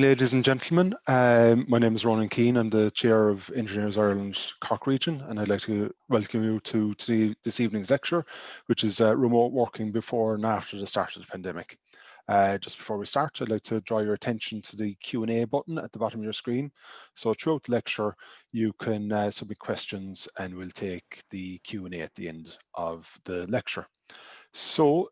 Ladies and gentlemen, my name is Ronan Keane. I'm the Chair of Engineers Ireland Cork Region, and I'd like to welcome you to this evening's lecture, which is remote working before and after the start of the pandemic. Just before we start, I'd like to draw your attention to the Q&A button at the bottom of your screen. So throughout the lecture, you can submit questions and we'll take the Q&A at the end of the lecture. So,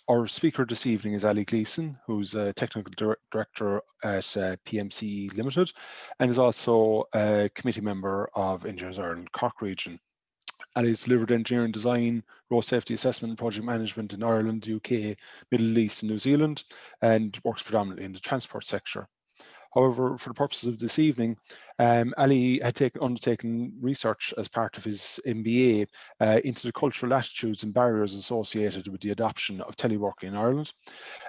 our speaker this evening is Aly Gleeson, who's a Technical Director at PMCE Ltd and is also a committee member of Engineers Ireland Cork Region. Aly's delivered engineering design, road safety assessment and project management in Ireland, UK, Middle East and New Zealand, and works predominantly in the transport sector. However, for the purposes of this evening, Aly had undertaken research as part of his MBA into the cultural attitudes and barriers associated with the adoption of teleworking in Ireland,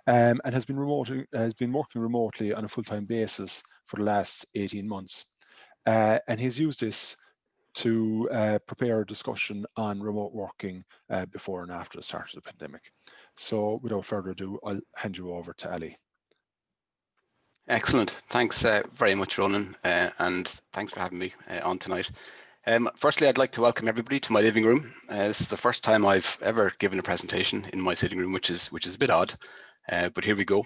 and has been working remotely on a full-time basis for the last 18 months. And he's used this to prepare a discussion on remote working before and after the start of the pandemic. So without further ado, I'll hand you over to Aly. Excellent. Thanks very much, Ronan, and thanks for having me on tonight. Firstly, I'd like to welcome everybody to my living room. This is the first time I've ever given a presentation in my sitting room, which is a bit odd, but here we go.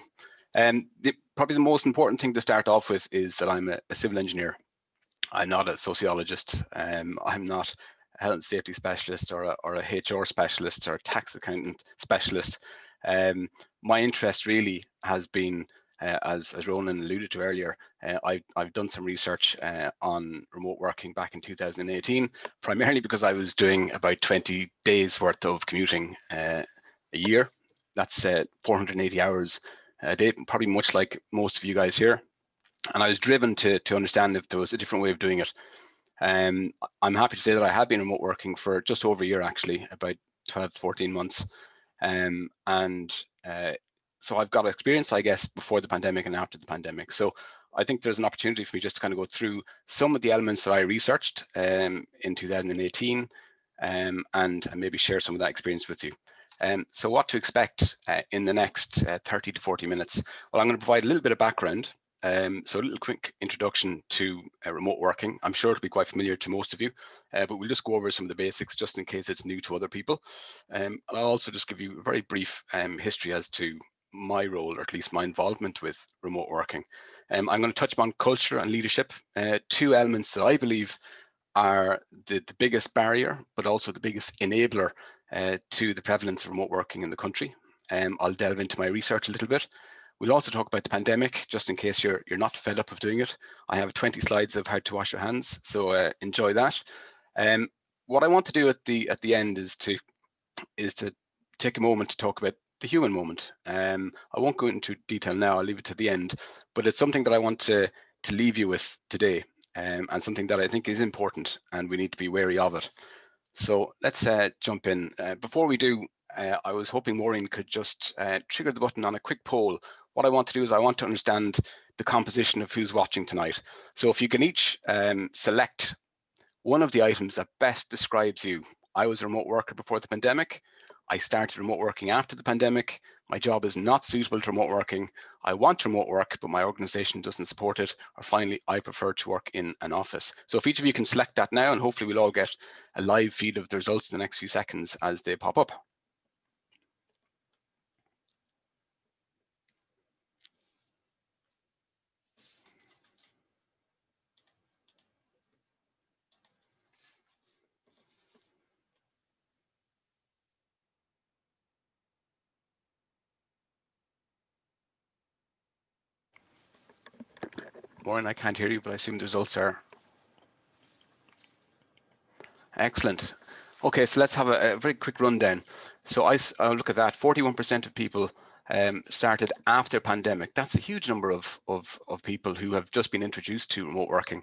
Probably the most important thing to start off with is that I'm a civil engineer. I'm not a sociologist. I'm not a health and safety specialist or a HR specialist or a tax accountant specialist. My interest really has been, as Ronan alluded to earlier, I've done some research on remote working back in 2018, primarily because I was doing about 20 days worth of commuting a year. That's 480 hours a day, probably much like most of you guys here. And I was driven to understand if there was a different way of doing it. I'm happy to say that I have been remote working for just over a year, actually, about 12, 14 months. So I've got experience, I guess, before the pandemic and after the pandemic. So I think there's an opportunity for me just to kind of go through some of the elements that I researched in 2018 and maybe share some of that experience with you. So what to expect in the next 30 to 40 minutes? Well, I'm going to provide a little bit of background. So a little quick introduction to remote working. I'm sure it'll be quite familiar to most of you, but we'll just go over some of the basics just in case it's new to other people. I'll also just give you a very brief history as to my role, or at least my involvement with remote working. I'm going to touch upon culture and leadership, two elements that I believe are the biggest barrier, but also the biggest enabler to the prevalence of remote working in the country. I'll delve into my research a little bit. We'll also talk about the pandemic, just in case you're not fed up of doing it. I have 20 slides of how to wash your hands, so enjoy that. What I want to do at the end is to take a moment to talk about the human moment. I won't go into detail now, I'll leave it to the end, but it's something that I want to leave you with today, and something that I think is important and we need to be wary of it. So let's jump in. Before we do, I was hoping Maureen could just trigger the button on a quick poll. What I want to do is I want to understand the composition of who's watching tonight. So if you can each select one of the items that best describes you. I was a remote worker before the pandemic. I started remote working after the pandemic. My job is not suitable to remote working. I want remote work, but my organization doesn't support it. Or finally, I prefer to work in an office. So if each of you can select that now, and hopefully we'll all get a live feed of the results in the next few seconds as they pop up. Maureen, I can't hear you, but I assume the results are excellent. Okay, so let's have a very quick rundown. So I'll look at that. 41% of people started after pandemic. That's a huge number of people who have just been introduced to remote working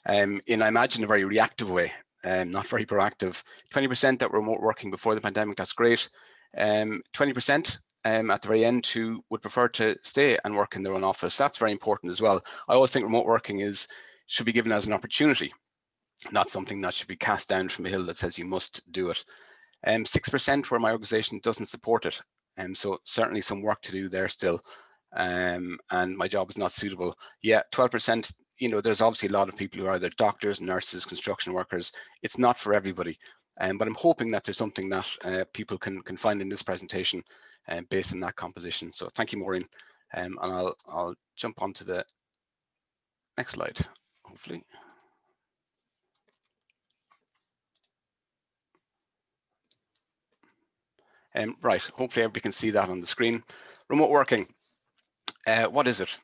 in, I imagine, a very reactive way, not very proactive. 20% that were remote working before the pandemic, that's great. 20% at the very end who would prefer to stay and work in their own office. That's very important as well. I always think remote working should be given as an opportunity, not something that should be cast down from a hill that says you must do it. 6% where my organization doesn't support it. So certainly some work to do there still. and my job is not suitable. Yeah, 12%, there's obviously a lot of people who are either doctors, nurses, construction workers. It's not for everybody. But I'm hoping that there's something that people can find in this presentation based on that composition. So thank you, Maureen. And I'll jump on to the next slide, hopefully. Right, hopefully everybody can see that on the screen. Remote working, what is it?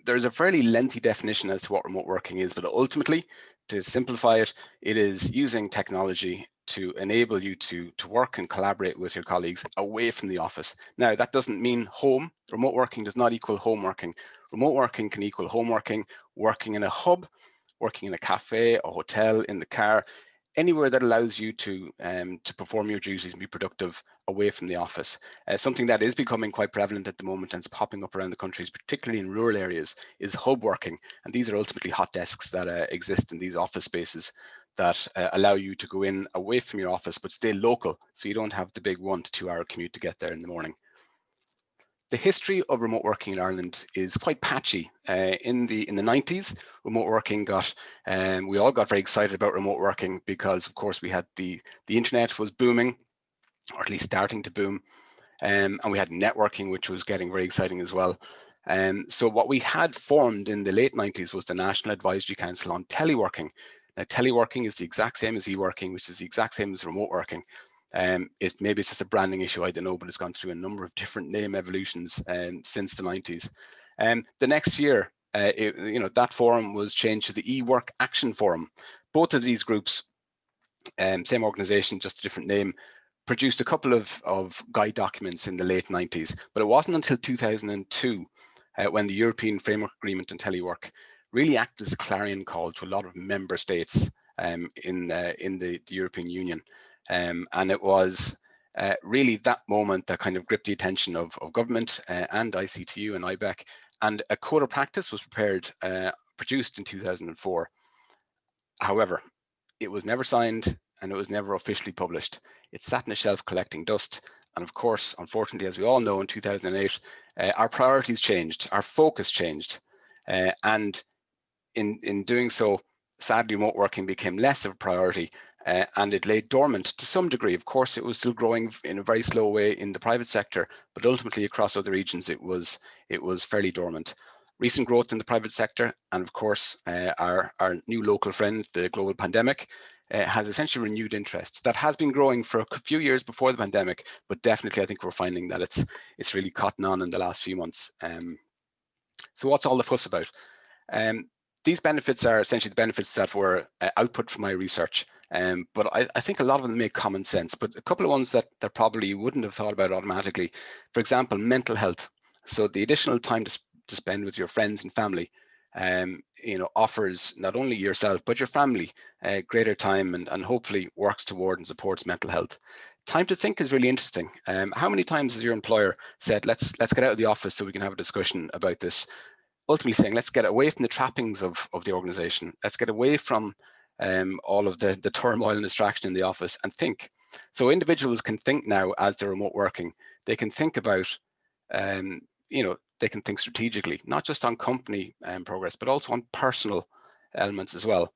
There's a fairly lengthy definition as to what remote working is, but ultimately, to simplify it, it is using technology to enable you to work and collaborate with your colleagues away from the office. Now, that doesn't mean home. Remote working does not equal home working. Remote working can equal home working, working in a hub, working in a cafe, a hotel, in the car, anywhere that allows you to perform your duties and be productive away from the office. Something that is becoming quite prevalent at the moment and is popping up around the countries, particularly in rural areas, is hub working. And these are ultimately hot desks that exist in these office spaces that allow you to go in away from your office, but stay local, so you don't have the big 1 to 2 hour commute to get there in the morning. The history of remote working in Ireland is quite patchy. In the 90s, remote working we all got very excited about remote working because, of course, we had the internet was booming, or at least starting to boom, and we had networking, which was getting very exciting as well. So what we had formed in the late 90s was the National Advisory Council on Teleworking. Now, teleworking is the exact same as e-working, which is the exact same as remote working. Maybe it's just a branding issue, I don't know, but it's gone through a number of different name evolutions since the 90s. The next year, that forum was changed to the eWork Action Forum. Both of these groups, same organization, just a different name, produced a couple of guide documents in the late 90s, but it wasn't until 2002 when the European Framework Agreement on Telework really acted as a clarion call to a lot of member states in the European Union. And it was really that moment that kind of gripped the attention of government and ICTU and IBEC, and a code of practice was produced in 2004. However, it was never signed and it was never officially published. It sat on a shelf collecting dust. And of course, unfortunately, as we all know, in 2008, our priorities changed, our focus changed. And in doing so, sadly, remote working became less of a priority and it lay dormant to some degree. Of course, it was still growing in a very slow way in the private sector, but ultimately across other regions, it was fairly dormant. Recent growth in the private sector, and of course, our new local friend, the global pandemic, has essentially renewed interest. That has been growing for a few years before the pandemic, but definitely I think we're finding that it's really caught on in the last few months. So what's all the fuss about? These benefits are essentially the benefits that were output from my research, but I think a lot of them make common sense, but a couple of ones that probably you wouldn't have thought about automatically. For example, mental health. So the additional time to spend with your friends and family offers not only yourself but your family greater time and hopefully works toward and supports mental health. Time to think is really interesting. How many times has your employer said, let's get out of the office so we can have a discussion about this? Ultimately saying, let's get away from the trappings of the organization. Let's get away from all of the turmoil and distraction in the office and think. So individuals can think now as they're remote working. They can think about they can think strategically, not just on company progress, but also on personal elements as well.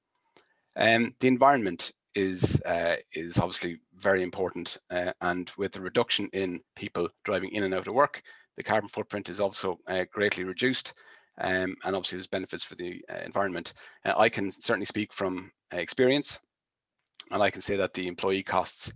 The environment is obviously very important, and with the reduction in people driving in and out of work, the carbon footprint is also greatly reduced, and obviously there's benefits for the environment. I can certainly speak from experience, and I can say that the employee costs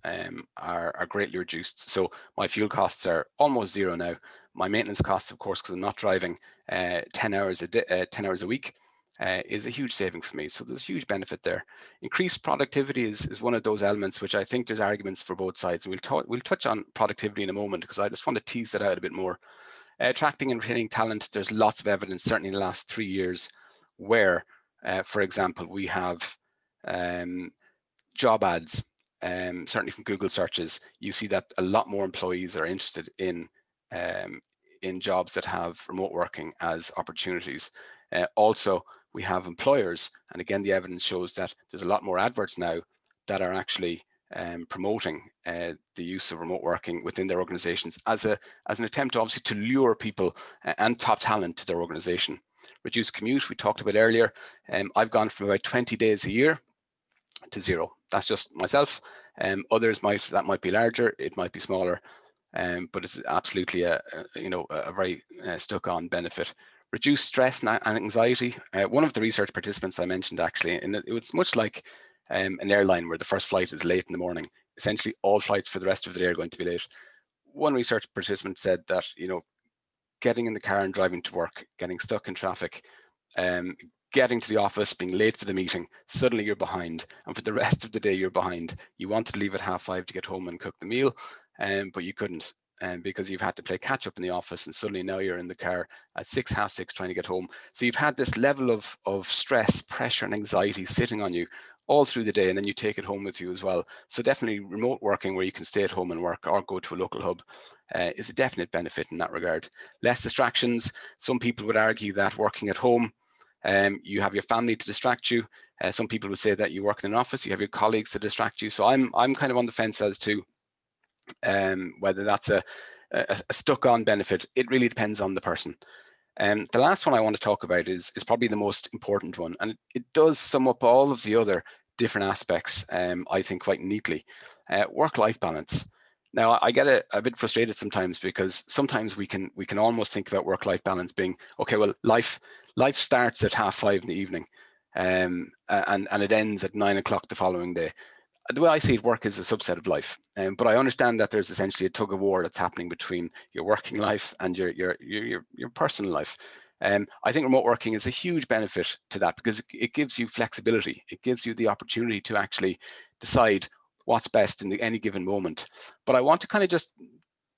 are greatly reduced. So my fuel costs are almost zero now. My maintenance costs, of course, because I'm not driving 10 hours a week, is a huge saving for me. So there's a huge benefit there. Increased productivity is one of those elements which I think there's arguments for both sides. And we'll touch on productivity in a moment because I just want to tease that out a bit more. Attracting and retaining talent, there's lots of evidence, certainly in the last 3 years, where, for example, we have job ads, certainly from Google searches, you see that a lot more employees are interested in jobs that have remote working as opportunities. Also, we have employers, and again, the evidence shows that there's a lot more adverts now that are actually promoting the use of remote working within their organizations as an attempt, obviously, to lure people and top talent to their organization. Reduce commute, we talked about earlier. I've gone from about 20 days a year to 0. That's just myself. Others that might be larger, it might be smaller, but it's absolutely a very stuck-on benefit. Reduce stress and anxiety. One of the research participants I mentioned, actually, and it was much like an airline where the first flight is late in the morning. Essentially, all flights for the rest of the day are going to be late. One research participant said that, getting in the car and driving to work, getting stuck in traffic, getting to the office, being late for the meeting, suddenly you're behind. And for the rest of the day, you're behind. You wanted to leave at 5:30 to get home and cook the meal, but you couldn't. Because you've had to play catch up in the office, and suddenly now you're in the car at 6, 6:30 trying to get home. So you've had this level of stress, pressure, and anxiety sitting on you all through the day, and then you take it home with you as well. So definitely remote working where you can stay at home and work or go to a local hub is a definite benefit in that regard. Less distractions. Some people would argue that working at home, you have your family to distract you. Some people would say that you work in an office, you have your colleagues to distract you. So I'm kind of on the fence as to whether that's a stuck-on benefit. It really depends on the person. The last one I want to talk about is probably the most important one, and it does sum up all of the other different aspects, I think, quite neatly. Work-life balance. Now, I get a bit frustrated sometimes because sometimes we can almost think about work-life balance being, okay, well, life starts at 5:30 in the evening, and it ends at 9 o'clock the following day. The way I see it, work is a subset of life, but I understand that there's essentially a tug of war that's happening between your working life and your personal life. I think remote working is a huge benefit to that because it gives you flexibility. It gives you the opportunity to actually decide what's best in any given moment. But I want to kind of just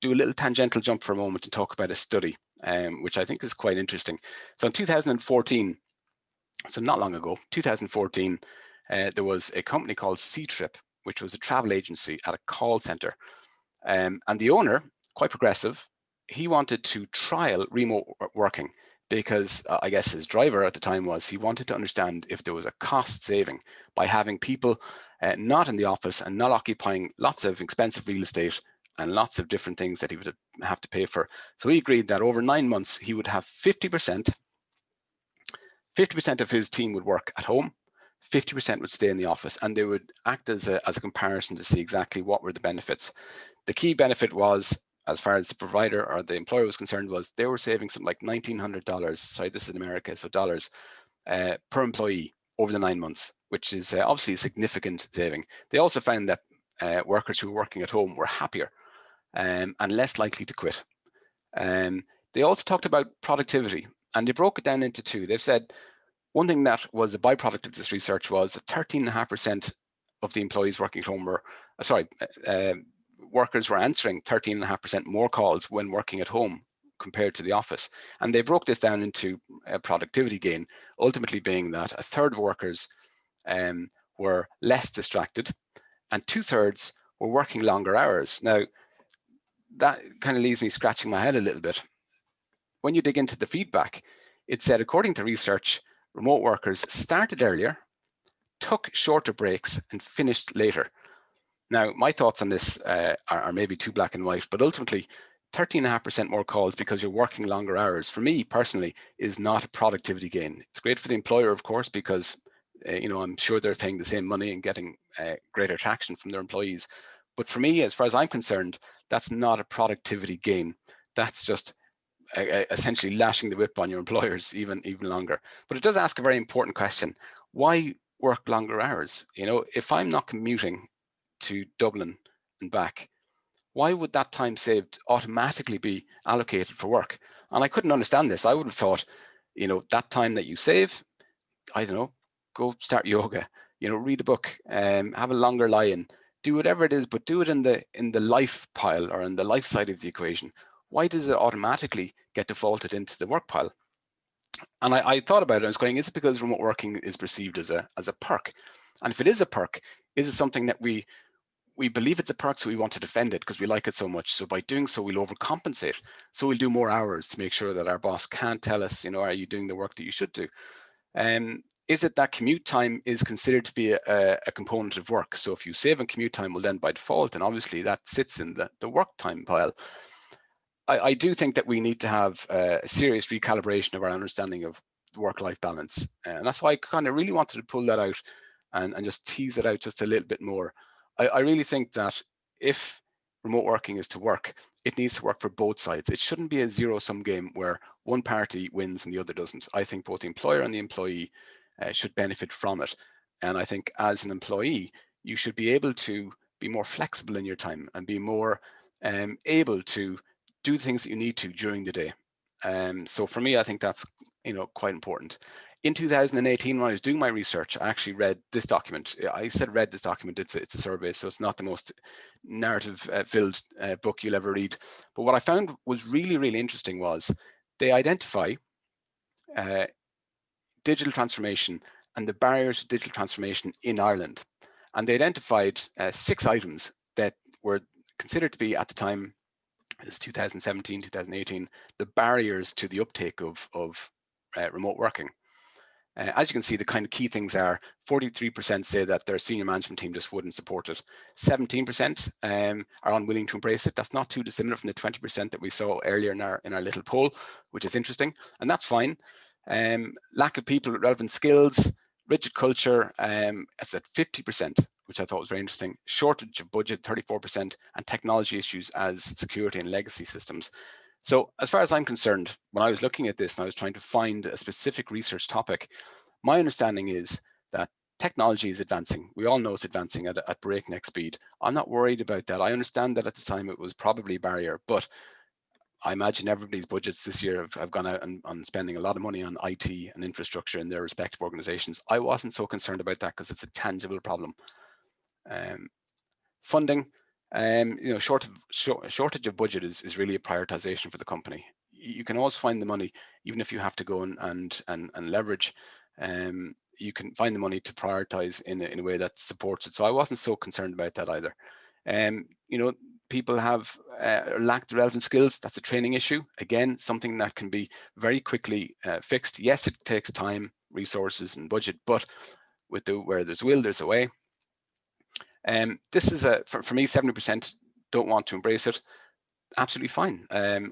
do a little tangential jump for a moment and talk about a study, which I think is quite interesting. So in 2014, so not long ago, 2014, there was a company called C-Trip, which was a travel agency at a call center. And the owner, quite progressive, he wanted to trial remote working because I guess his driver at the time was he wanted to understand if there was a cost saving by having people not in the office and not occupying lots of expensive real estate and lots of different things that he would have to pay for. So he agreed that over 9 months, he would have 50% of his team would work at home, 50% would stay in the office, and they would act as a comparison to see exactly what were the benefits. The key benefit was, as far as the provider or the employer was concerned, was they were saving something like $1,900, sorry, this is in America, so dollars, per employee over the 9 months, which is obviously a significant saving. They also found that workers who were working at home were happier and less likely to quit. They also talked about productivity, and they broke it down into two. They've said one thing that was a byproduct of this research was that 13.5% of the employees working at home were, workers were answering 13.5% more calls when working at home compared to the office. And they broke this down into a productivity gain, ultimately being that a third of workers were less distracted and 2/3 were working longer hours. Now, that kind of leaves me scratching my head a little bit. When you dig into the feedback, it said, according to research, remote workers started earlier, took shorter breaks, and finished later. Now, my thoughts on this are maybe too black and white, but ultimately, 13.5% more calls because you're working longer hours, for me personally, is not a productivity gain. It's great for the employer, of course, because I'm sure they're paying the same money and getting greater traction from their employees. But for me, as far as I'm concerned, that's not a productivity gain. That's just essentially lashing the whip on your employers even longer. But it does ask a very important question. Why work longer hours? If I'm not commuting to Dublin and back, why would that time saved automatically be allocated for work? And I couldn't understand this. I would have thought, that time that you save, I don't know, go start yoga, read a book, have a longer lie-in, do whatever it is, but do it in the life pile or in the life side of the equation. Why does it automatically get defaulted into the work pile? And I thought about it. I was going, is it because remote working is perceived as a perk? And if it is a perk, is it something that we believe it's a perk, so we want to defend it because we like it so much? So by doing so, we'll overcompensate. So we'll do more hours to make sure that our boss can't tell us, are you doing the work that you should do? is it that commute time is considered to be a component of work? So if you save on commute time, well then by default, and obviously that sits in the work time pile. I do think that we need to have a serious recalibration of our understanding of work-life balance. And that's why I kind of really wanted to pull that out and just tease it out just a little bit more. I really think that if remote working is to work, it needs to work for both sides. It shouldn't be a zero-sum game where one party wins and the other doesn't. I think both the employer and the employee should benefit from it. And I think as an employee, you should be able to be more flexible in your time and be more able to do the things that you need to during the day. So for me, I think that's quite important. In 2018, when I was doing my research, I actually read this document. I said read this document. It's a survey, so it's not the most narrative-filled book you'll ever read. But what I found was really, really interesting was they identify digital transformation and the barriers to digital transformation in Ireland. And they identified 6 items that were considered to be, at the time, is 2017, 2018, the barriers to the uptake of remote working. As you can see, the kind of key things are 43% say that their senior management team just wouldn't support it. 17% are unwilling to embrace it. That's not too dissimilar from the 20% that we saw earlier in our little poll, which is interesting, and that's fine. Lack of people with relevant skills, rigid culture, it's at 50%, which I thought was very interesting. Shortage of budget, 34%, and technology issues as security and legacy systems. So as far as I'm concerned, when I was looking at this and I was trying to find a specific research topic, my understanding is that technology is advancing. We all know it's advancing at breakneck speed. I'm not worried about that. I understand that at the time it was probably a barrier, but I imagine everybody's budgets this year have gone out on spending a lot of money on IT and infrastructure in their respective organizations. I wasn't so concerned about that because it's a tangible problem. Funding, shortage of budget is really a prioritization for the company. You can always find the money, even if you have to go and leverage. You can find the money to prioritize in a way that supports it. So I wasn't so concerned about that either. People have lacked the relevant skills. That's a training issue. Again, something that can be very quickly fixed. Yes, it takes time, resources, and budget, but where there's will, there's a way. This is for me, 70% don't want to embrace it. Absolutely fine.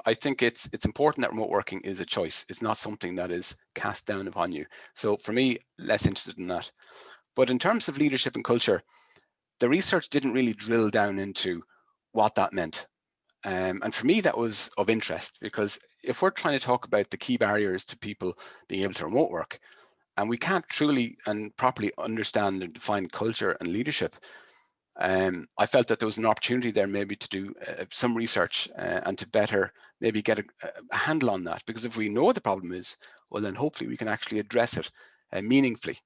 I think it's important that remote working is a choice. It's not something that is cast down upon you. So for me, less interested in that. But in terms of leadership and culture, the research didn't really drill down into what that meant. And for me, that was of interest, because if we're trying to talk about the key barriers to people being able to remote work, and we can't truly and properly understand and define culture and leadership, I felt that there was an opportunity there maybe to do some research and to better maybe get a handle on that. Because if we know what the problem is, well, then hopefully we can actually address it meaningfully.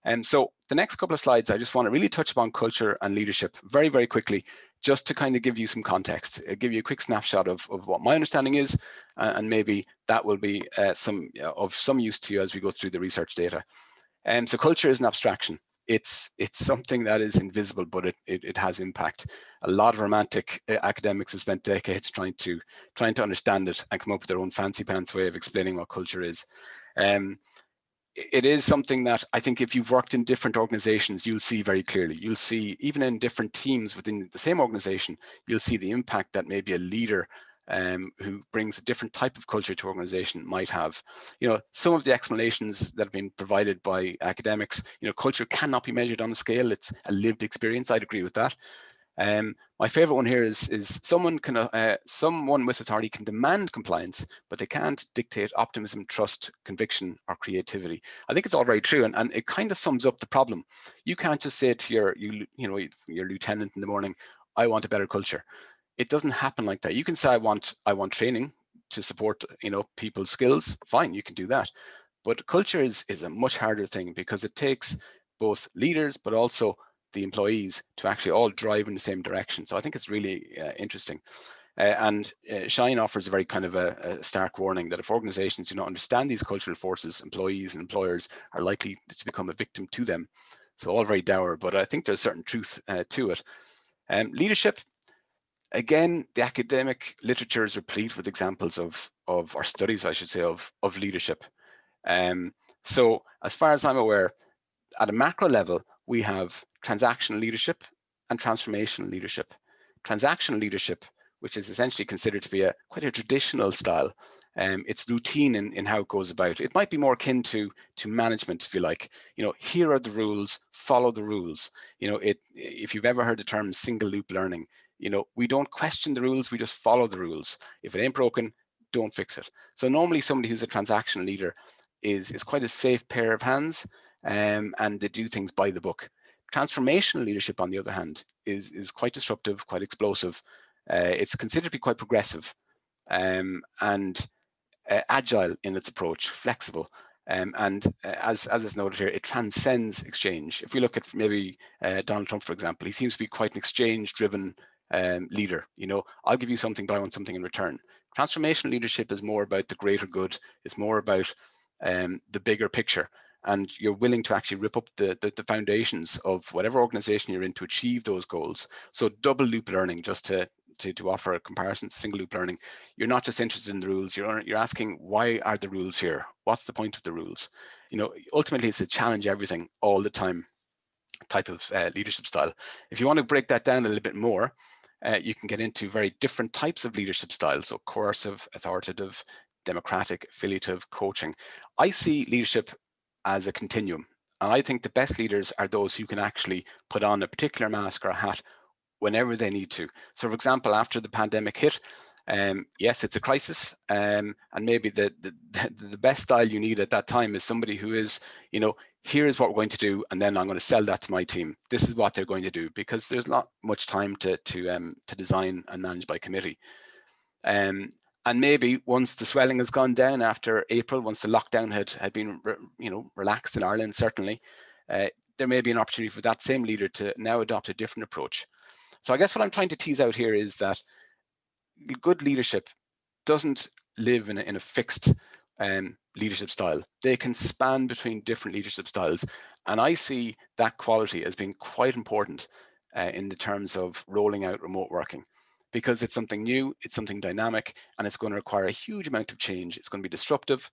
And so the next couple of slides, I just want to really touch upon culture and leadership very, very quickly, just to kind of give you some context, give you a quick snapshot of what my understanding is, and maybe that will be of some use to you as we go through the research data. So culture is an abstraction. It's something that is invisible, but it has impact. A lot of romantic academics have spent decades trying to understand it and come up with their own fancy pants way of explaining what culture is. It is something that I think if you've worked in different organizations, you'll see very clearly. You'll see even in different teams within the same organization, you'll see the impact that maybe a leader who brings a different type of culture to organization might have. Some of the explanations that have been provided by academics, culture cannot be measured on a scale. It's a lived experience. I'd agree with that. My favorite one here is someone with authority can demand compliance, but they can't dictate optimism, trust, conviction, or creativity. I think it's all very true, and it kind of sums up the problem. You can't just say to your lieutenant in the morning, I want a better culture. It doesn't happen like that. You can say, I want training to support people's skills. Fine, you can do that. But culture is a much harder thing, because it takes both leaders but also the employees to actually all drive in the same direction. So I think it's really interesting. And Shine offers a very kind of a stark warning that if organizations do not understand these cultural forces, employees and employers are likely to become a victim to them. So all very dour, but I think there's certain truth to it. Leadership, again, the academic literature is replete with examples of our studies, I should say, of leadership. So as far as I'm aware, at a macro level, we have transactional leadership and transformational leadership. Transactional leadership, which is essentially considered to be quite a traditional style. It's routine in how it goes about. It might be more akin to management, if you like. Here are the rules, follow the rules. If you've ever heard the term single loop learning, we don't question the rules, we just follow the rules. If it ain't broken, don't fix it. So normally somebody who's a transactional leader is quite a safe pair of hands, and they do things by the book. Transformational leadership, on the other hand, is quite disruptive, quite explosive. It's considered to be quite progressive, and agile in its approach, flexible. And as is noted here, it transcends exchange. If we look at maybe Donald Trump, for example, he seems to be quite an exchange-driven leader. I'll give you something, but I want something in return. Transformational leadership is more about the greater good. It's more about the bigger picture. And you're willing to actually rip up the foundations of whatever organization you're in to achieve those goals. So double loop learning, just to offer a comparison to single loop learning, you're not just interested in the rules, you're asking, why are the rules here? What's the point of the rules? Ultimately, it's a challenge everything all the time type of leadership style. If you want to break that down a little bit more, you can get into very different types of leadership styles. So coercive, authoritative, democratic, affiliative, coaching. I see leadership as a continuum. And I think the best leaders are those who can actually put on a particular mask or a hat whenever they need to. So for example, after the pandemic hit, yes, it's a crisis, and maybe the best style you need at that time is somebody who is, here's what we're going to do, and then I'm going to sell that to my team. This is what they're going to do, because there's not much time to design and manage by committee. And maybe once the swelling has gone down after April, once the lockdown had been relaxed in Ireland, certainly, there may be an opportunity for that same leader to now adopt a different approach. So I guess what I'm trying to tease out here is that good leadership doesn't live in a fixed leadership style. They can span between different leadership styles. And I see that quality as being quite important in the terms of rolling out remote working, because it's something new, it's something dynamic, and it's going to require a huge amount of change. It's going to be disruptive,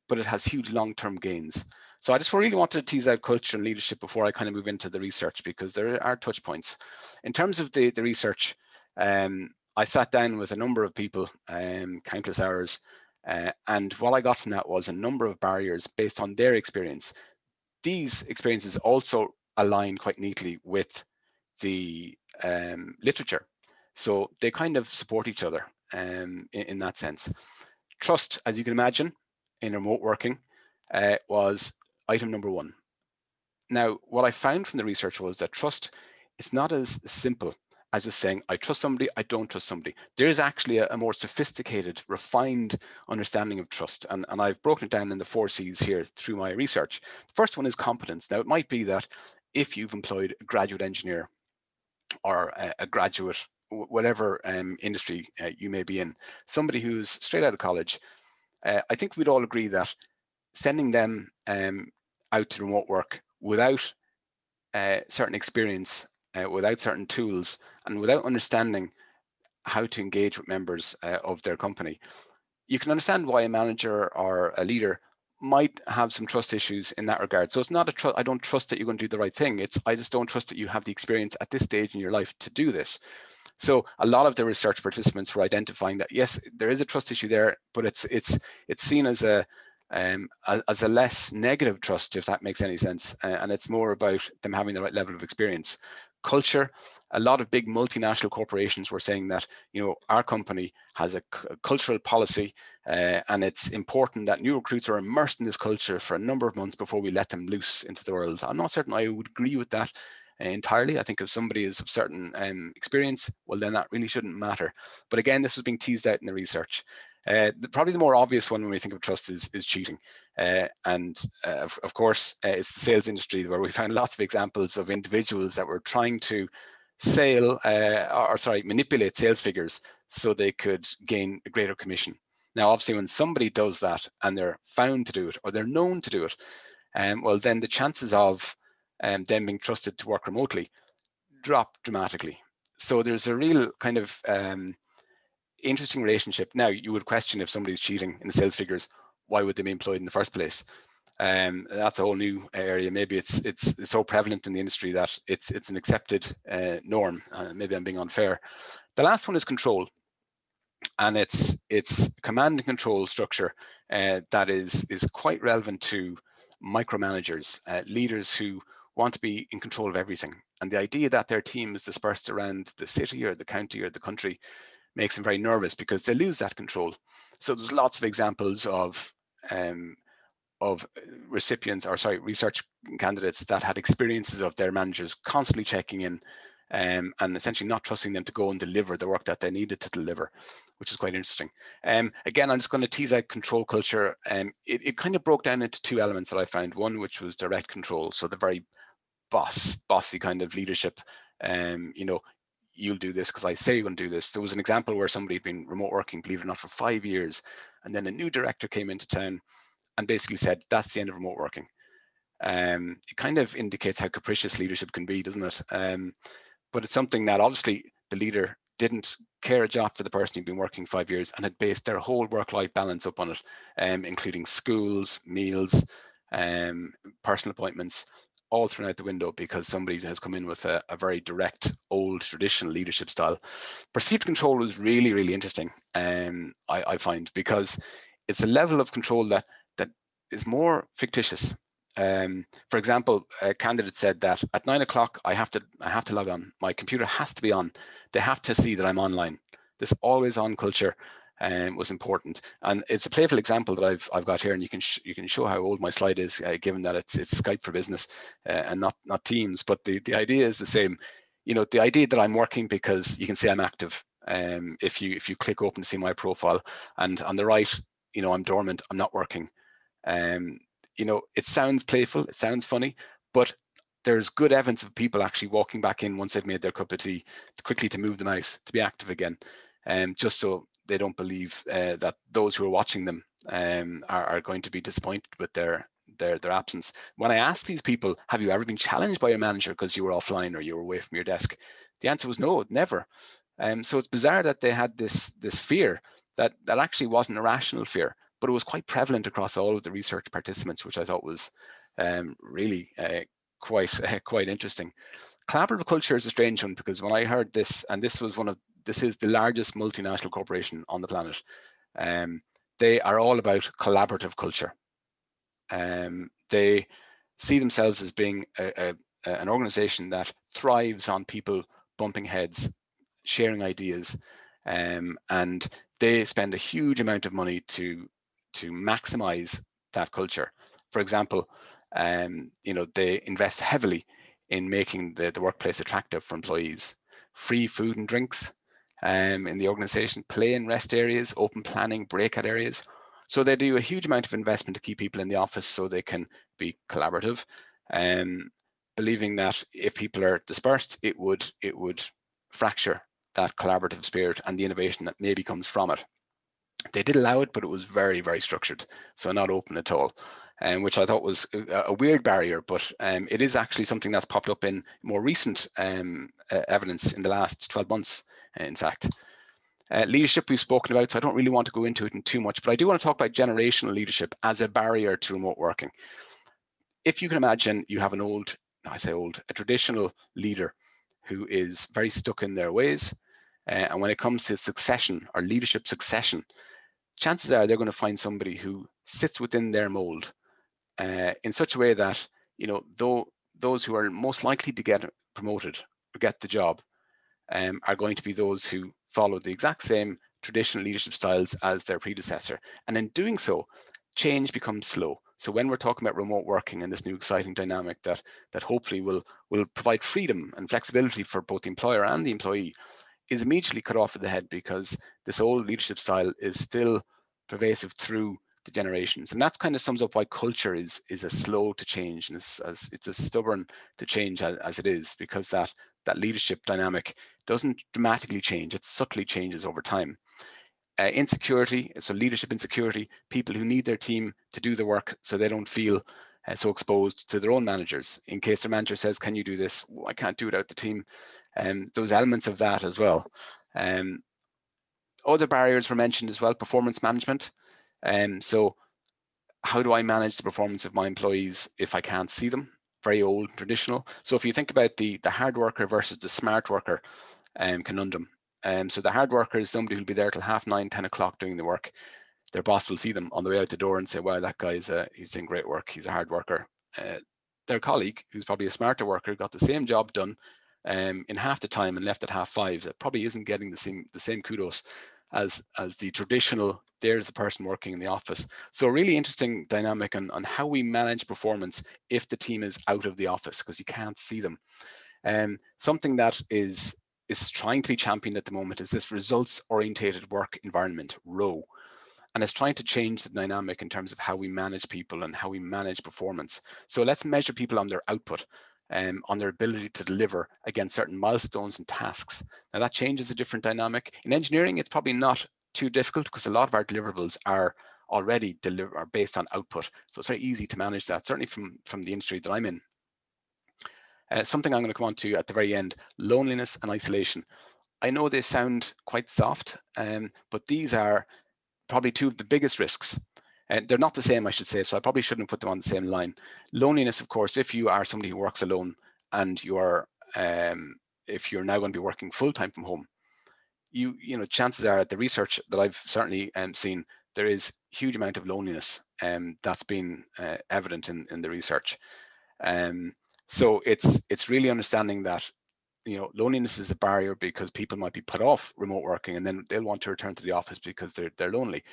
but it has huge long-term gains. So I just really wanted to tease out culture and leadership before I kind of move into the research, because there are touch points. In terms of the research, I sat down with a number of people, countless hours, and what I got from that was a number of barriers based on their experience. These experiences also align quite neatly with the literature. So they kind of support each other in that sense. Trust, as you can imagine, in remote working was item number one. Now, what I found from the research was that trust is not as simple as just saying, I trust somebody, I don't trust somebody. There is actually a more sophisticated, refined understanding of trust. And I've broken it down in the 4 C's here through my research. The first one is competence. Now, it might be that if you've employed a graduate engineer or a graduate, whatever industry you may be in, somebody who's straight out of college, I think we'd all agree that sending them out to remote work without certain experience, without certain tools, and without understanding how to engage with members of their company, you can understand why a manager or a leader might have some trust issues in that regard. So it's not I don't trust that you're going to do the right thing. It's I just don't trust that you have the experience at this stage in your life to do this. So a lot of the research participants were identifying that yes, there is a trust issue there, but it's seen as a less negative trust, if that makes any sense, and it's more about them having the right level of experience. Culture, a lot of big multinational corporations were saying that our company has a cultural policy, and it's important that new recruits are immersed in this culture for a number of months before we let them loose into the world. I'm not certain I would agree with that entirely. I think if somebody is of certain experience, well, then that really shouldn't matter. But again, this is being teased out in the research. Probably the more obvious one when we think of trust is cheating. Of course, it's the sales industry where we found lots of examples of individuals that were trying to manipulate sales figures so they could gain a greater commission. Now, obviously, when somebody does that and they're found to do it or they're known to do it, well, then the chances of them being trusted to work remotely drop dramatically. So there's a real kind of interesting relationship. Now, you would question if somebody's cheating in the sales figures, why would they be employed in the first place? That's a whole new area. Maybe it's so prevalent in the industry that it's an accepted norm. Maybe I'm being unfair. The last one is control, and it's command and control structure that is quite relevant to micromanagers, leaders who want to be in control of everything. And the idea that their team is dispersed around the city or the county or the country makes them very nervous because they lose that control. So there's lots of examples of recipients, or sorry, research candidates that had experiences of their managers constantly checking in and essentially not trusting them to go and deliver the work that they needed to deliver, which is quite interesting. Again, I'm just going to tease out control culture. It kind of broke down into two elements that I found. One, which was direct control, so the very bossy kind of leadership. You know, you'll do this because I say you're going to do this. There was an example where somebody had been remote working, believe it or not, for 5 years, and then a new director came into town and basically said, that's the end of remote working. It kind of indicates how capricious leadership can be, doesn't it? But it's something that obviously the leader didn't care a jot for the person who'd been working 5 years and had based their whole work-life balance up on it, including schools, meals, personal appointments, all thrown out the window because somebody has come in with a very direct, old, traditional leadership style. Perceived control was really, really interesting, I find, because it's a level of control that is more fictitious. For example, a candidate said that at 9 o'clock I have to log on. My computer has to be on. They have to see that I'm online. This always on culture was important, and it's a playful example that I've got here, and you can show how old my slide is, given that it's Skype for Business and not Teams. But the idea is the same. You know, the idea that I'm working because you can see I'm active. If you click open to see my profile, and on the right, you know, I'm dormant. I'm not working. You know, it sounds playful, it sounds funny, but there's good evidence of people actually walking back in once they've made their cup of tea, quickly to move the mouse, to be active again, just so they don't believe that those who are watching them are going to be disappointed with their absence. When I ask these people, have you ever been challenged by your manager because you were offline or you were away from your desk? The answer was no, never. So it's bizarre that they had this fear that actually wasn't a rational fear, but it was quite prevalent across all of the research participants, which I thought was really quite interesting. Collaborative culture is a strange one, because when I heard this, and this is the largest multinational corporation on the planet, they are all about collaborative culture. They see themselves as being an organization that thrives on people bumping heads, sharing ideas, and they spend a huge amount of money to maximize that culture. For example, you know, they invest heavily in making the workplace attractive for employees. Free food and drinks in the organization, play and rest areas, open planning, breakout areas. So they do a huge amount of investment to keep people in the office so they can be collaborative, believing that if people are dispersed, it would fracture that collaborative spirit and the innovation that maybe comes from it. They did allow it, but it was very, very structured, so not open at all, which I thought was a weird barrier, but it is actually something that's popped up in more recent evidence in the last 12 months, in fact. Leadership we've spoken about, so I don't really want to go into it in too much, but I do want to talk about generational leadership as a barrier to remote working. If you can imagine, you have a traditional leader who is very stuck in their ways, and when it comes to succession or leadership succession, chances are they're going to find somebody who sits within their mold in such a way that, you know, those who are most likely to get promoted or get the job are going to be those who follow the exact same traditional leadership styles as their predecessor. And in doing so, change becomes slow. So when we're talking about remote working and this new exciting dynamic that hopefully will provide freedom and flexibility for both the employer and the employee, is immediately cut off at the head, because this old leadership style is still pervasive through the generations. And that kind of sums up why culture is as slow to change, and it's as stubborn to change as it is, because that leadership dynamic doesn't dramatically change, it subtly changes over time. Insecurity, so leadership insecurity, people who need their team to do the work so they don't feel so exposed to their own managers. In case their manager says, can you do this? Well, I can't do it without the team. Those elements of that as well. Other barriers were mentioned as well, performance management. So how do I manage the performance of my employees if I can't see them? Very old, traditional. So if you think about the hard worker versus the smart worker conundrum. So the hard worker is somebody who'll be there till 9:30, 10 o'clock doing the work. Their boss will see them on the way out the door and say, wow, that guy's he's doing great work. He's a hard worker. Their colleague, who's probably a smarter worker, got the same job done in half the time and left at 5:30. That probably isn't getting the same kudos as the traditional, there's the person working in the office. So a really interesting dynamic on how we manage performance if the team is out of the office, because you can't see them. Something that is trying to be championed at the moment is this results orientated work environment, ROW. And it's trying to change the dynamic in terms of how we manage people and how we manage performance. So let's measure people on their output, on their ability to deliver against certain milestones and tasks. Now that changes a different dynamic. In engineering, it's probably not too difficult because a lot of our deliverables are already based on output. So it's very easy to manage that, certainly from the industry that I'm in. Something I'm going to come on to at the very end, loneliness and isolation. I know they sound quite soft, but these are probably two of the biggest risks. And they're not the same, I should say, so I probably shouldn't put them on the same line. Loneliness, of course, if you are somebody who works alone and you are, if you're now going to be working full-time from home, you know, chances are, the research that I've certainly seen, there is huge amount of loneliness that's been evident in the research. So it's really understanding that, you know, loneliness is a barrier because people might be put off remote working and then they'll want to return to the office because they're lonely.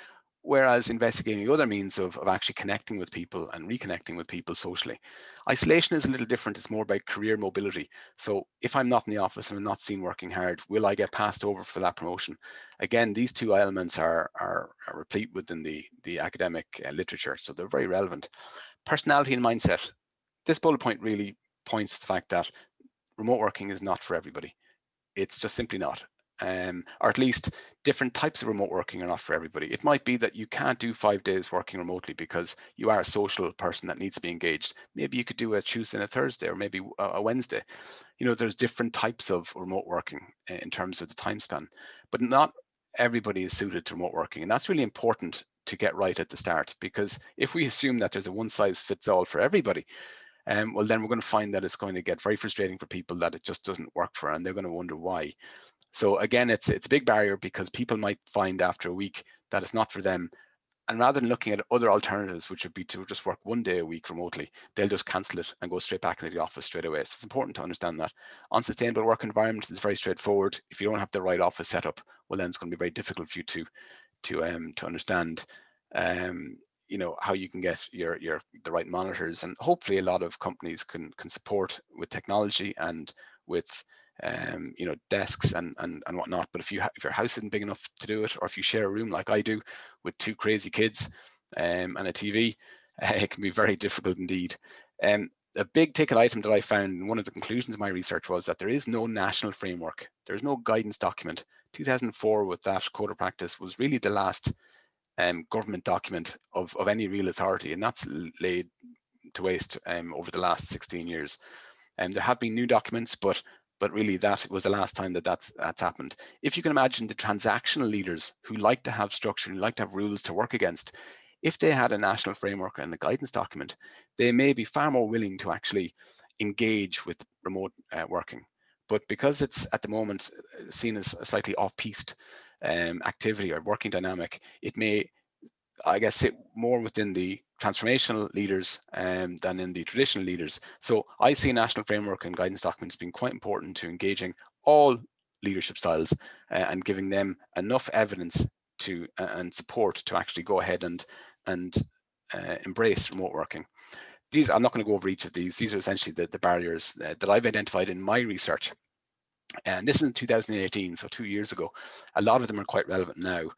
Whereas investigating other means of actually connecting with people and reconnecting with people socially. Isolation is a little different. It's more about career mobility. So if I'm not in the office and I'm not seen working hard, will I get passed over for that promotion? Again, these two elements are replete within the academic literature, so they're very relevant. Personality and mindset. This bullet point really points to the fact that remote working is not for everybody. It's just simply not. Or at least different types of remote working are not for everybody. It might be that you can't do 5 days working remotely because you are a social person that needs to be engaged. Maybe you could do a Tuesday and a Thursday, or maybe a Wednesday. You know, there's different types of remote working in terms of the time span, but not everybody is suited to remote working. And that's really important to get right at the start, because if we assume that there's a one size fits all for everybody, well, then we're going to find that it's going to get very frustrating for people that it just doesn't work for, and they're going to wonder why. So again, it's a big barrier because people might find after a week that it's not for them. And rather than looking at other alternatives, which would be to just work 1 day a week remotely, they'll just cancel it and go straight back into the office straight away. So it's important to understand that. Unsustainable work environment is very straightforward. If you don't have the right office setup, well, then it's going to be very difficult for you to understand you know, how you can get the right monitors. And hopefully a lot of companies can support with technology and with you know, desks and whatnot. But if your house isn't big enough to do it, or if you share a room like I do with 2 crazy kids and a TV, it can be very difficult indeed. A big ticket item that I found, and one of the conclusions of my research, was that there is no national framework. There is no guidance document. 2004 with that code of practice was really the last government document of any real authority, and that's laid to waste over the last 16 years. And there have been new documents, but really that was the last time that's happened. If you can imagine the transactional leaders who like to have structure and like to have rules to work against, if they had a national framework and a guidance document, they may be far more willing to actually engage with remote working. But because it's at the moment seen as a slightly off-piste activity or working dynamic, it may, I guess, sit more within the transformational leaders than in the traditional leaders. So I see national framework and guidance documents being quite important to engaging all leadership styles and giving them enough evidence to and support to actually go ahead and embrace remote working. These, I'm not going to go over each of these. These are essentially the barriers that I've identified in my research. And this is in 2018, so 2 years ago. A lot of them are quite relevant now.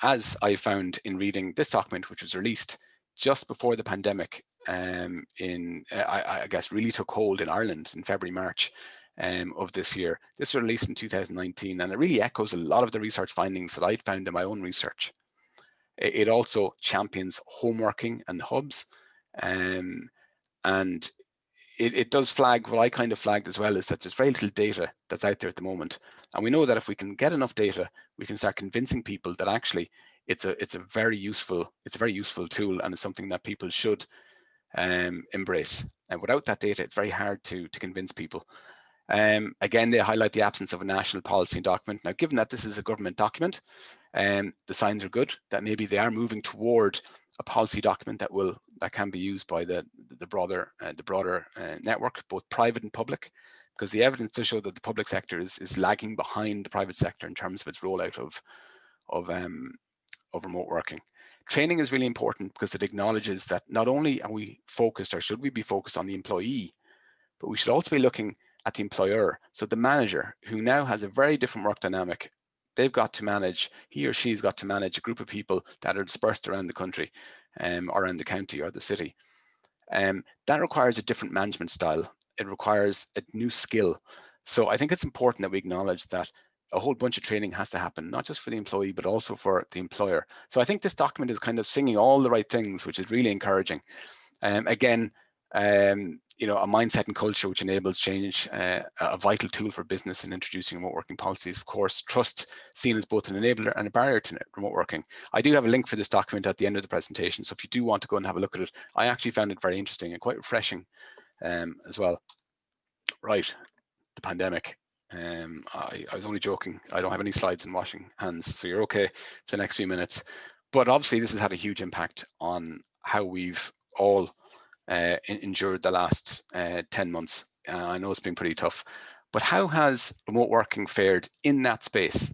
As I found in reading this document, which was released just before the pandemic, I guess really took hold in Ireland in February, March of this year. This was released in 2019, and it really echoes a lot of the research findings that I found in my own research. It also champions homeworking and hubs, and it does flag what I kind of flagged as well, is that there's very little data that's out there at the moment. And we know that if we can get enough data, we can start convincing people that actually it's a very useful tool, and it's something that people should embrace. And without that data, it's very hard to convince people. Again, they highlight the absence of a national policy document. Now, given that this is a government document, the signs are good that maybe they are moving toward a policy document that can be used by the broader network, both private and public, because the evidence does show that the public sector is lagging behind the private sector in terms of its rollout of remote working. Training is really important because it acknowledges that not only are we focused, or should we be focused, on the employee, but we should also be looking at the employer. So the manager, who now has a very different work dynamic, he or she's got to manage a group of people that are dispersed around the country, or around the county or the city. That requires a different management style. It requires a new skill. So I think it's important that we acknowledge that a whole bunch of training has to happen, not just for the employee, but also for the employer. So I think this document is kind of singing all the right things, which is really encouraging. Again, a mindset and culture which enables change, a vital tool for business in introducing remote working policies. Of course, trust seen as both an enabler and a barrier to remote working. I do have a link for this document at the end of the presentation, so if you do want to go and have a look at it, I actually found it very interesting and quite refreshing as well. Right, the pandemic. I was only joking. I don't have any slides in washing hands, so you're okay for the next few minutes. But obviously, this has had a huge impact on how we've all endured the last 10 months. I know it's been pretty tough, but how has remote working fared in that space?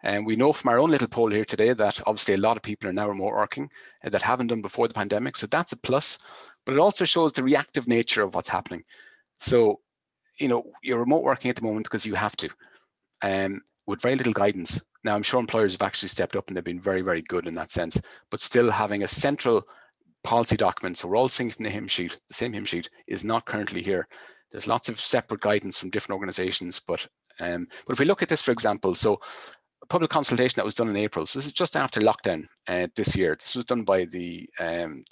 And we know from our own little poll here today that obviously a lot of people are now remote working that haven't done before the pandemic. So that's a plus, but it also shows the reactive nature of what's happening. So, you're remote working at the moment because you have to, with very little guidance. Now, I'm sure employers have actually stepped up and they've been very, very good in that sense, but still having a central policy document, so we're all singing from the same hymn sheet, is not currently here. There's lots of separate guidance from different organizations, but if we look at this, for example, so a public consultation that was done in April, so this is just after lockdown this year. This was done by the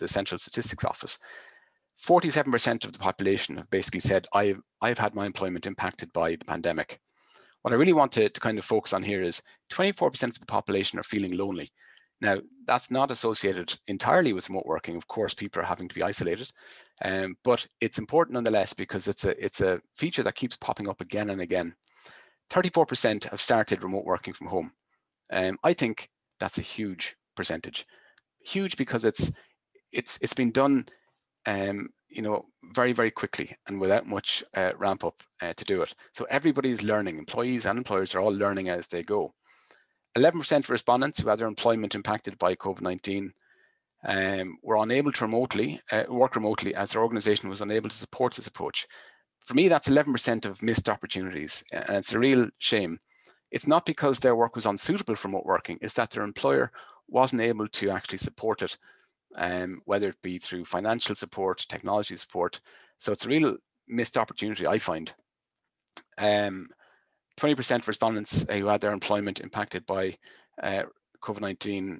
Central Statistics Office. 47% of the population have basically said, I've had my employment impacted by the pandemic. What I really want to kind of focus on here is 24% of the population are feeling lonely. Now, that's not associated entirely with remote working. Of course, people are having to be isolated, but it's important nonetheless because it's a feature that keeps popping up again and again. 34% have started remote working from home. I think that's a huge percentage. Huge because it's been done very, very quickly and without much ramp up to do it. So everybody's learning. Employees and employers are all learning as they go. 11% of respondents who had their employment impacted by COVID-19 were unable to work remotely as their organization was unable to support this approach. For me, that's 11% of missed opportunities, and it's a real shame. It's not because their work was unsuitable for remote working, it's that their employer wasn't able to actually support it, whether it be through financial support, technology support. So it's a real missed opportunity, I find. 20% of respondents who had their employment impacted by COVID-19,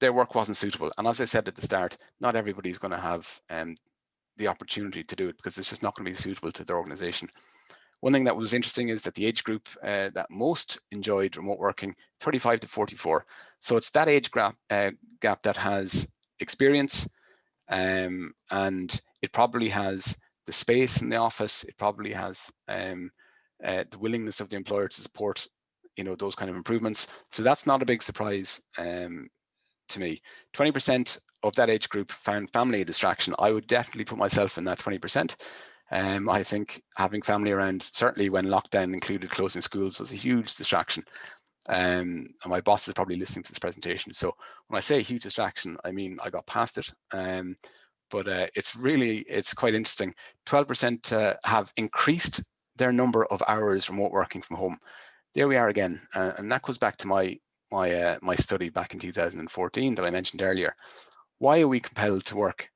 their work wasn't suitable. And as I said at the start, not everybody's going to have the opportunity to do it because it's just not going to be suitable to their organization. One thing that was interesting is that the age group that most enjoyed remote working, 35 to 44. So it's that age gap that has experience, and it probably has the space in the office. It probably has the willingness of the employer to support, those kind of improvements. So that's not a big surprise to me. 20% of that age group found family a distraction. I would definitely put myself in that 20%. I think having family around, certainly when lockdown included closing schools, was a huge distraction. And my boss is probably listening to this presentation. So when I say huge distraction, I mean, I got past it. But it's quite interesting. 12% have increased their number of hours remote working from home. There we are again. And that goes back to my study back in 2014 that I mentioned earlier. Why are we compelled to work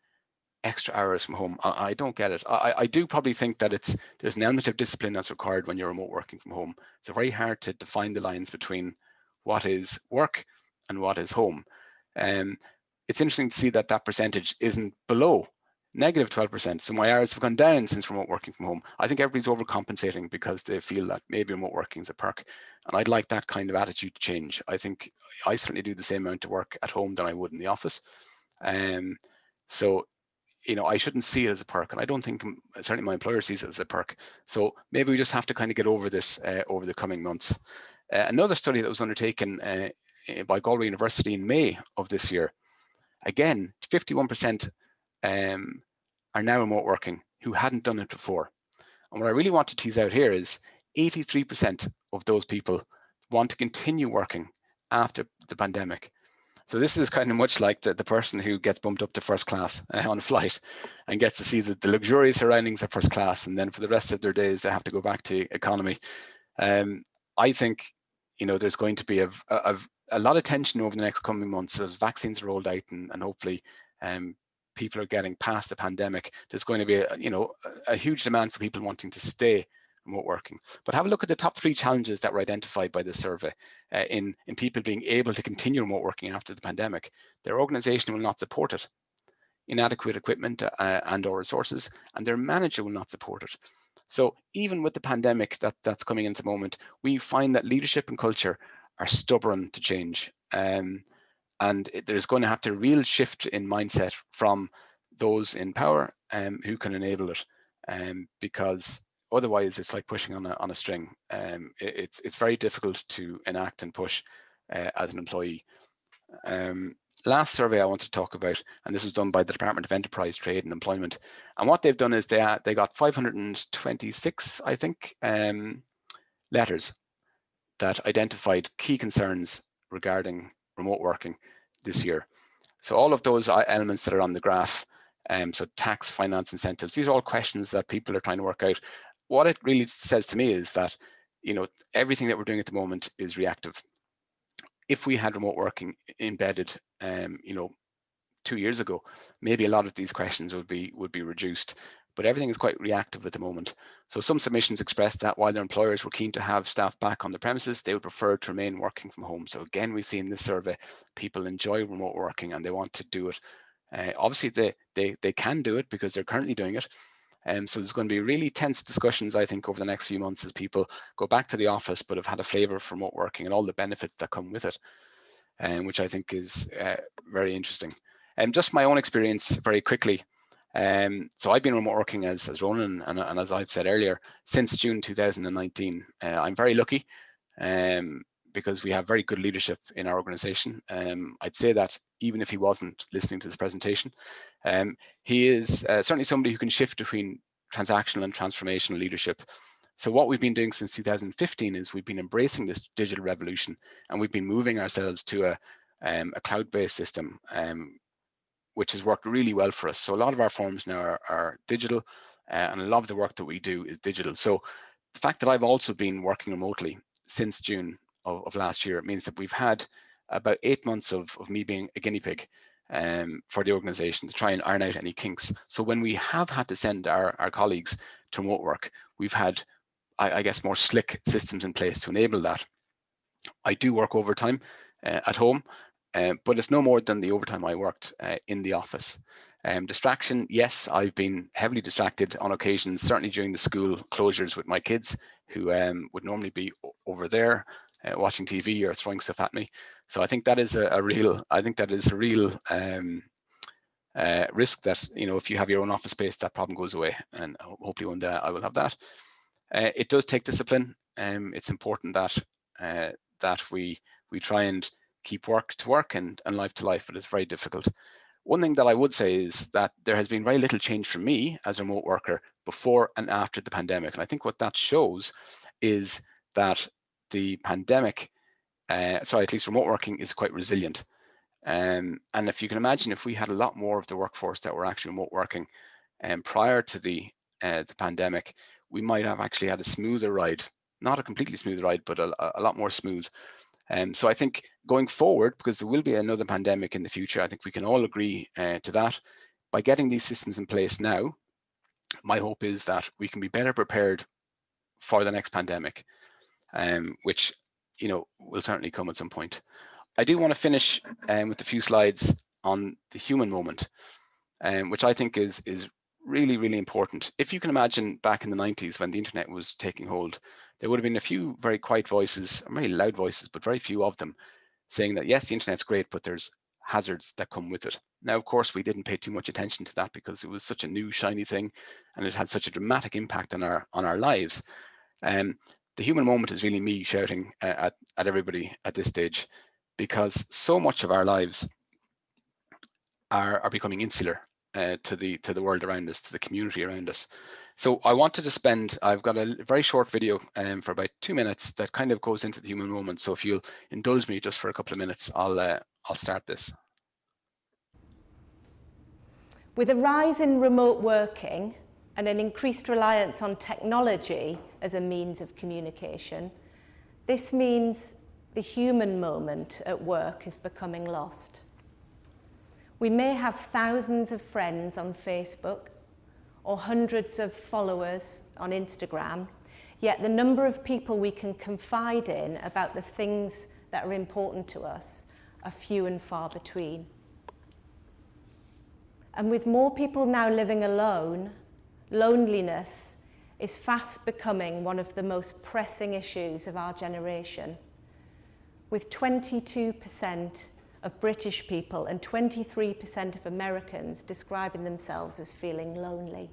extra hours from home? I don't get it. I do probably think that there's an element of discipline that's required when you're remote working from home. It's very hard to define the lines between what is work and what is home. It's interesting to see that percentage isn't below negative 12%. So my hours have gone down since remote working from home. I think everybody's overcompensating because they feel that maybe remote working is a perk. And I'd like that kind of attitude to change. I think I certainly do the same amount of work at home than I would in the office. So, you know, I shouldn't see it as a perk. And I don't think certainly my employer sees it as a perk. So maybe we just have to kind of get over this over the coming months. Another study that was undertaken by Galway University in May of this year, again, 51% are now remote working who hadn't done it before. And what I really want to tease out here is 83% of those people want to continue working after the pandemic. So this is kind of much like the person who gets bumped up to first class on a flight and gets to see the luxurious surroundings of first class, and then for the rest of their days they have to go back to economy. I think, you know, there's going to be a lot of tension over the next coming months as vaccines are rolled out and hopefully people are getting past the pandemic. There's going to be a huge demand for people wanting to stay remote working. But have a look at the top 3 challenges that were identified by this survey in people being able to continue remote working after the pandemic. Their organization will not support it, inadequate equipment and or resources, and their manager will not support it. So even with the pandemic that's coming in at the moment, we find that leadership and culture are stubborn to change. And there's going to have to real shift in mindset from those in power who can enable it, because otherwise it's like pushing on a string. It's very difficult to enact and push as an employee. Last survey I want to talk about, and this was done by the Department of Enterprise, Trade and Employment. And what they've done is they got 526, I think, letters that identified key concerns regarding remote working this year. So all of those elements that are on the graph, so tax, finance, incentives, these are all questions that people are trying to work out. What it really says to me is that, you know, everything that we're doing at the moment is reactive. If we had remote working embedded, you know, 2 years ago, maybe a lot of these questions would be reduced. But everything is quite reactive at the moment. So some submissions expressed that while their employers were keen to have staff back on the premises, they would prefer to remain working from home. So again, we see in this survey, people enjoy remote working and they want to do it. Obviously, they can do it because they're currently doing it. So there's going to be really tense discussions, I think, over the next few months as people go back to the office but have had a flavour for remote working and all the benefits that come with it, which I think is very interesting. And just my own experience very quickly. So I've been remote working as Ronan and as I've said earlier, since June 2019. I'm very lucky because we have very good leadership in our organization. I'd say that even if he wasn't listening to this presentation, he is certainly somebody who can shift between transactional and transformational leadership. So what we've been doing since 2015 is we've been embracing this digital revolution, and we've been moving ourselves to a cloud-based system, which has worked really well for us. So a lot of our forms now are digital, and a lot of the work that we do is digital. So the fact that I've also been working remotely since June of last year means that we've had about 8 months of me being a guinea pig for the organization to try and iron out any kinks. So when we have had to send our colleagues to remote work, we've had, I guess, more slick systems in place to enable that. I do work overtime at home, but it's no more than the overtime I worked in the office. Distraction, yes, I've been heavily distracted on occasions, certainly during the school closures with my kids who would normally be over there watching TV or throwing stuff at me. So I think that is a real risk that, you know, if you have your own office space, that problem goes away, and hopefully one day I will have that. It does take discipline. It's important that we try and keep work to work and life to life, but it's very difficult. One thing that I would say is that there has been very little change for me as a remote worker before and after the pandemic. And I think what that shows is that the pandemic, at least remote working is quite resilient. And if you can imagine, if we had a lot more of the workforce that were actually remote working prior to the pandemic, we might have actually had a smoother ride, not a completely smooth ride, but a lot more smooth. So I think going forward, because there will be another pandemic in the future, I think we can all agree to that. By getting these systems in place now, my hope is that we can be better prepared for the next pandemic, which, you know, will certainly come at some point. I do want to finish with a few slides on the human moment. which I think is really, really important. If you can imagine back in the 90s when the internet was taking hold, there would have been a few very quiet voices, very loud voices, but very few of them, saying that yes, the internet's great, but there's hazards that come with it. Now, of course, we didn't pay too much attention to that because it was such a new, shiny thing, and it had such a dramatic impact on our lives. The human moment is really me shouting at everybody at this stage, because so much of our lives are becoming insular to the world around us, to the community around us. So I wanted to spend, I've got a very short video for about 2 minutes that kind of goes into the human moment. So if you'll indulge me just for a couple of minutes, I'll start this. With a rise in remote working and an increased reliance on technology as a means of communication, this means the human moment at work is becoming lost. We may have thousands of friends on Facebook or hundreds of followers on Instagram, yet the number of people we can confide in about the things that are important to us are few and far between. And with more people now living alone, loneliness is fast becoming one of the most pressing issues of our generation, with 22% of British people and 23% of Americans describing themselves as feeling lonely.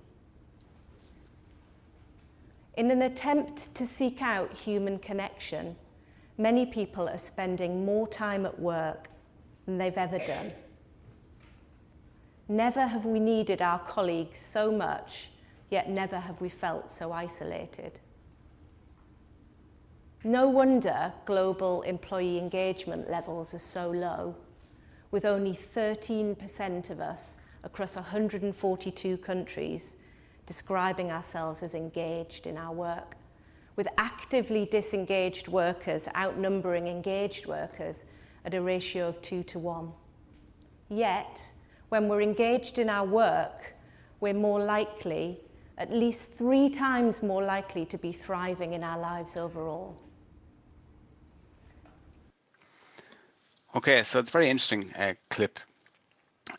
In an attempt to seek out human connection, many people are spending more time at work than they've ever done. Never have we needed our colleagues so much, yet never have we felt so isolated. No wonder global employee engagement levels are so low, with only 13% of us across 142 countries describing ourselves as engaged in our work, with actively disengaged workers outnumbering engaged workers at a ratio of 2 to 1. Yet, when we're engaged in our work, we're more likely, at least 3 times more likely, to be thriving in our lives overall. Okay, so it's a very interesting clip,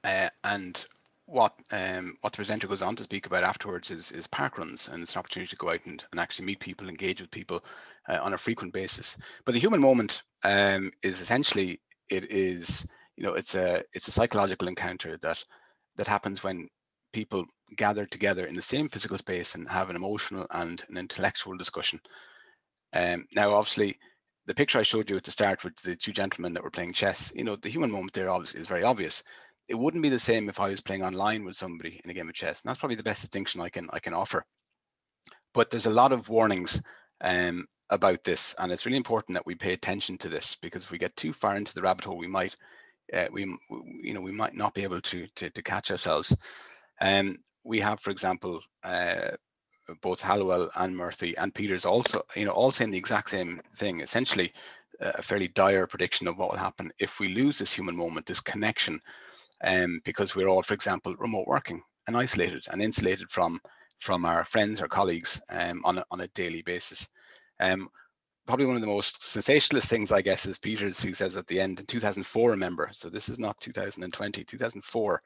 and what the presenter goes on to speak about afterwards is park runs, and it's an opportunity to go out and actually meet people, engage with people on a frequent basis. But the human moment is essentially, it's a psychological encounter that happens when people gather together in the same physical space and have an emotional and an intellectual discussion. Now, obviously, the picture I showed you at the start with the 2 gentlemen that were playing chess, the human moment there obviously is very obvious. It wouldn't be the same if I was playing online with somebody in a game of chess, and that's probably the best distinction I can offer. But there's a lot of warnings about this, and it's really important that we pay attention to this, because if we get too far into the rabbit hole, we might not be able to catch ourselves. We have, for example, both Hallowell and Murphy and Peters also saying the exact same thing, essentially a fairly dire prediction of what will happen if we lose this human moment, this connection, because we're all, for example, remote working and isolated and insulated from our friends or colleagues on a daily basis. Probably one of the most sensationalist things, I guess, is Peters, who says at the end, in 2004, remember, so this is not 2020, 2004,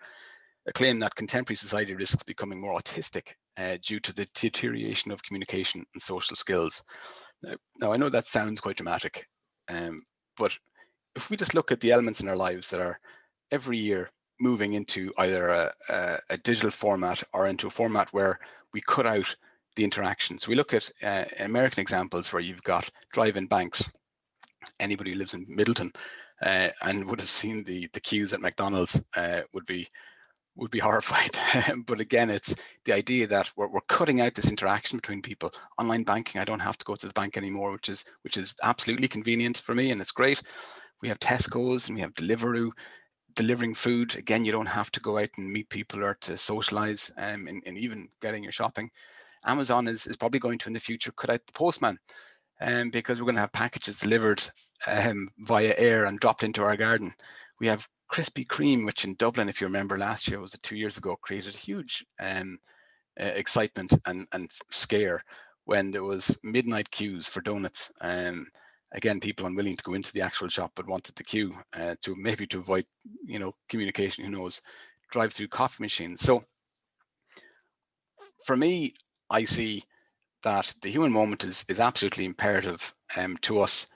a claim that contemporary society risks becoming more autistic due to the deterioration of communication and social skills. Now, I know that sounds quite dramatic, but if we just look at the elements in our lives that are every year moving into either a digital format or into a format where we cut out the interactions. We look at American examples where you've got drive-in banks. Anybody who lives in Middleton and would have seen the queues at McDonald's would be horrified. But again, it's the idea that we're cutting out this interaction between people. Online banking, I don't have to go to the bank anymore, which is absolutely convenient for me, and it's great. We have Tesco's and we have Deliveroo delivering food. Again, you don't have to go out and meet people or to socialize in even getting your shopping. Amazon is probably going to, in the future, cut out the postman because we're going to have packages delivered via air and dropped into our garden. We have Krispy Kreme, which in Dublin, if you remember last year, was it 2 years ago, created huge excitement and scare when there was midnight queues for donuts. Again, people unwilling to go into the actual shop but wanted the queue to avoid communication, who knows. drive-through coffee machines. So for me, I see that the human moment is absolutely imperative to us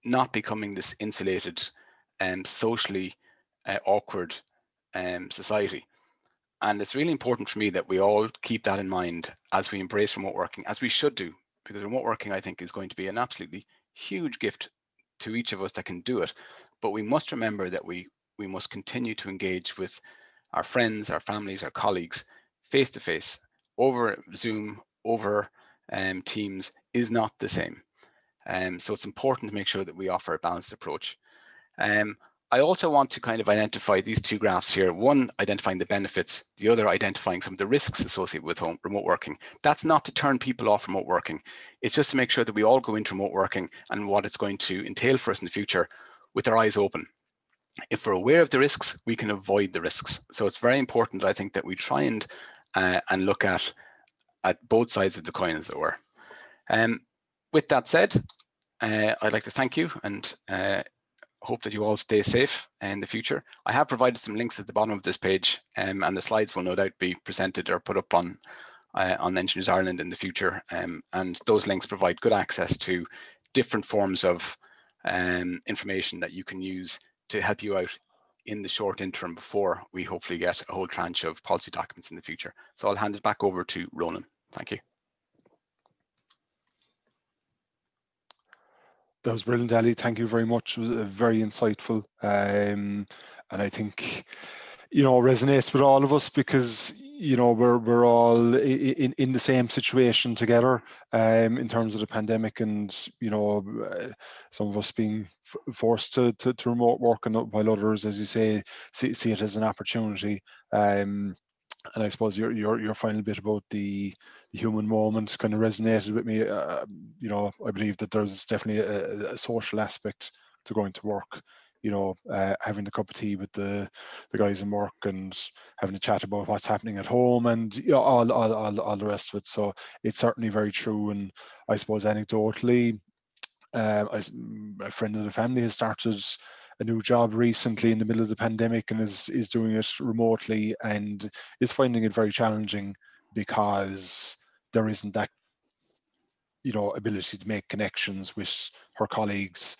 not becoming this insulated and socially awkward society. And it's really important for me that we all keep that in mind as we embrace remote working, as we should do, because remote working, I think, is going to be an absolutely huge gift to each of us that can do it. But we must remember that we must continue to engage with our friends, our families, our colleagues, face to face. Over Zoom, over Teams is not the same. So it's important to make sure that we offer a balanced approach. I also want to kind of identify these two graphs here, one identifying the benefits, the other identifying some of the risks associated with remote working. That's not to turn people off remote working. It's just to make sure that we all go into remote working and what it's going to entail for us in the future with our eyes open. If we're aware of the risks, we can avoid the risks. So it's very important, I think, that we try and look at both sides of the coin, as it were. With that said, I'd like to thank you and hope that you all stay safe in the future. I have provided some links at the bottom of this page, and the slides will no doubt be presented or put up on Engineers Ireland in the future. And those links provide good access to different forms of information that you can use to help you out in the short interim before we hopefully get a whole tranche of policy documents in the future. So I'll hand it back over to Ronan. Thank you. That was brilliant, Aly. Thank you very much. It was very insightful. And I think, resonates with all of us because, we're all in the same situation together in terms of the pandemic and, some of us being forced to remote work and while others, as you say, see it as an opportunity. And I suppose your final bit about the human moment kind of resonated with me. I believe that there's definitely a social aspect to going to work. Having a cup of tea with the guys in work and having a chat about what's happening at home and all the rest of it. So it's certainly very true. And I suppose anecdotally, a friend of the family has started a new job recently in the middle of the pandemic and is doing it remotely and is finding it very challenging because there isn't that ability to make connections with her colleagues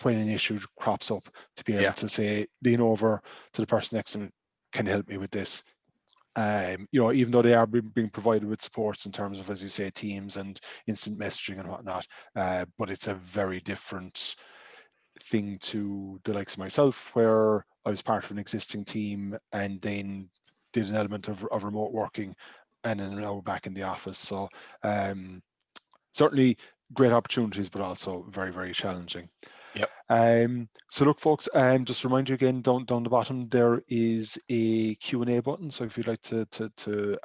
when an issue crops up, to be able to say, lean over to the person next to them, can you help me with this? Even though they are being provided with supports in terms of, as you say, Teams and instant messaging and whatnot, but it's a very different thing to the likes of myself, where I was part of an existing team and then did an element of remote working and then now back in the office. So certainly great opportunities, but also very, very challenging. Yep. So look, folks, just to remind you again, down the bottom there is a Q&A button. So if you'd like to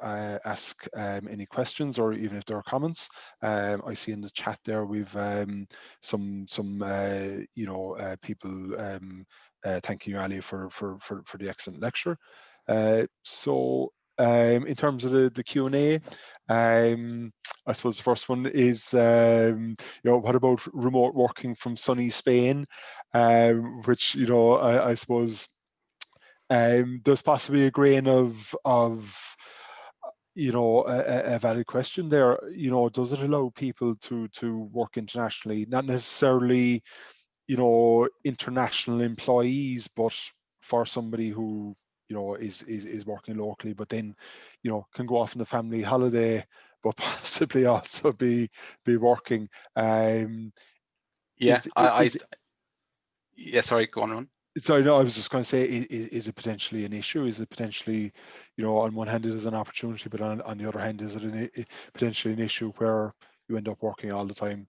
ask any questions or even if there are comments, I see in the chat there we've some people thanking you, Aly, for the excellent lecture. So in terms of the Q&A, I suppose the first one is, what about remote working from sunny Spain? Which, I suppose there's possibly a grain of a valid question there. Does it allow people to work internationally? Not necessarily, international employees, but for somebody who, is working locally, but then, can go off on a family holiday, but possibly also be working. Sorry, go on. So no, I was just going to say, is it potentially an issue? Is it potentially, on one hand it is an opportunity, but on the other hand, is it potentially an issue where you end up working all the time?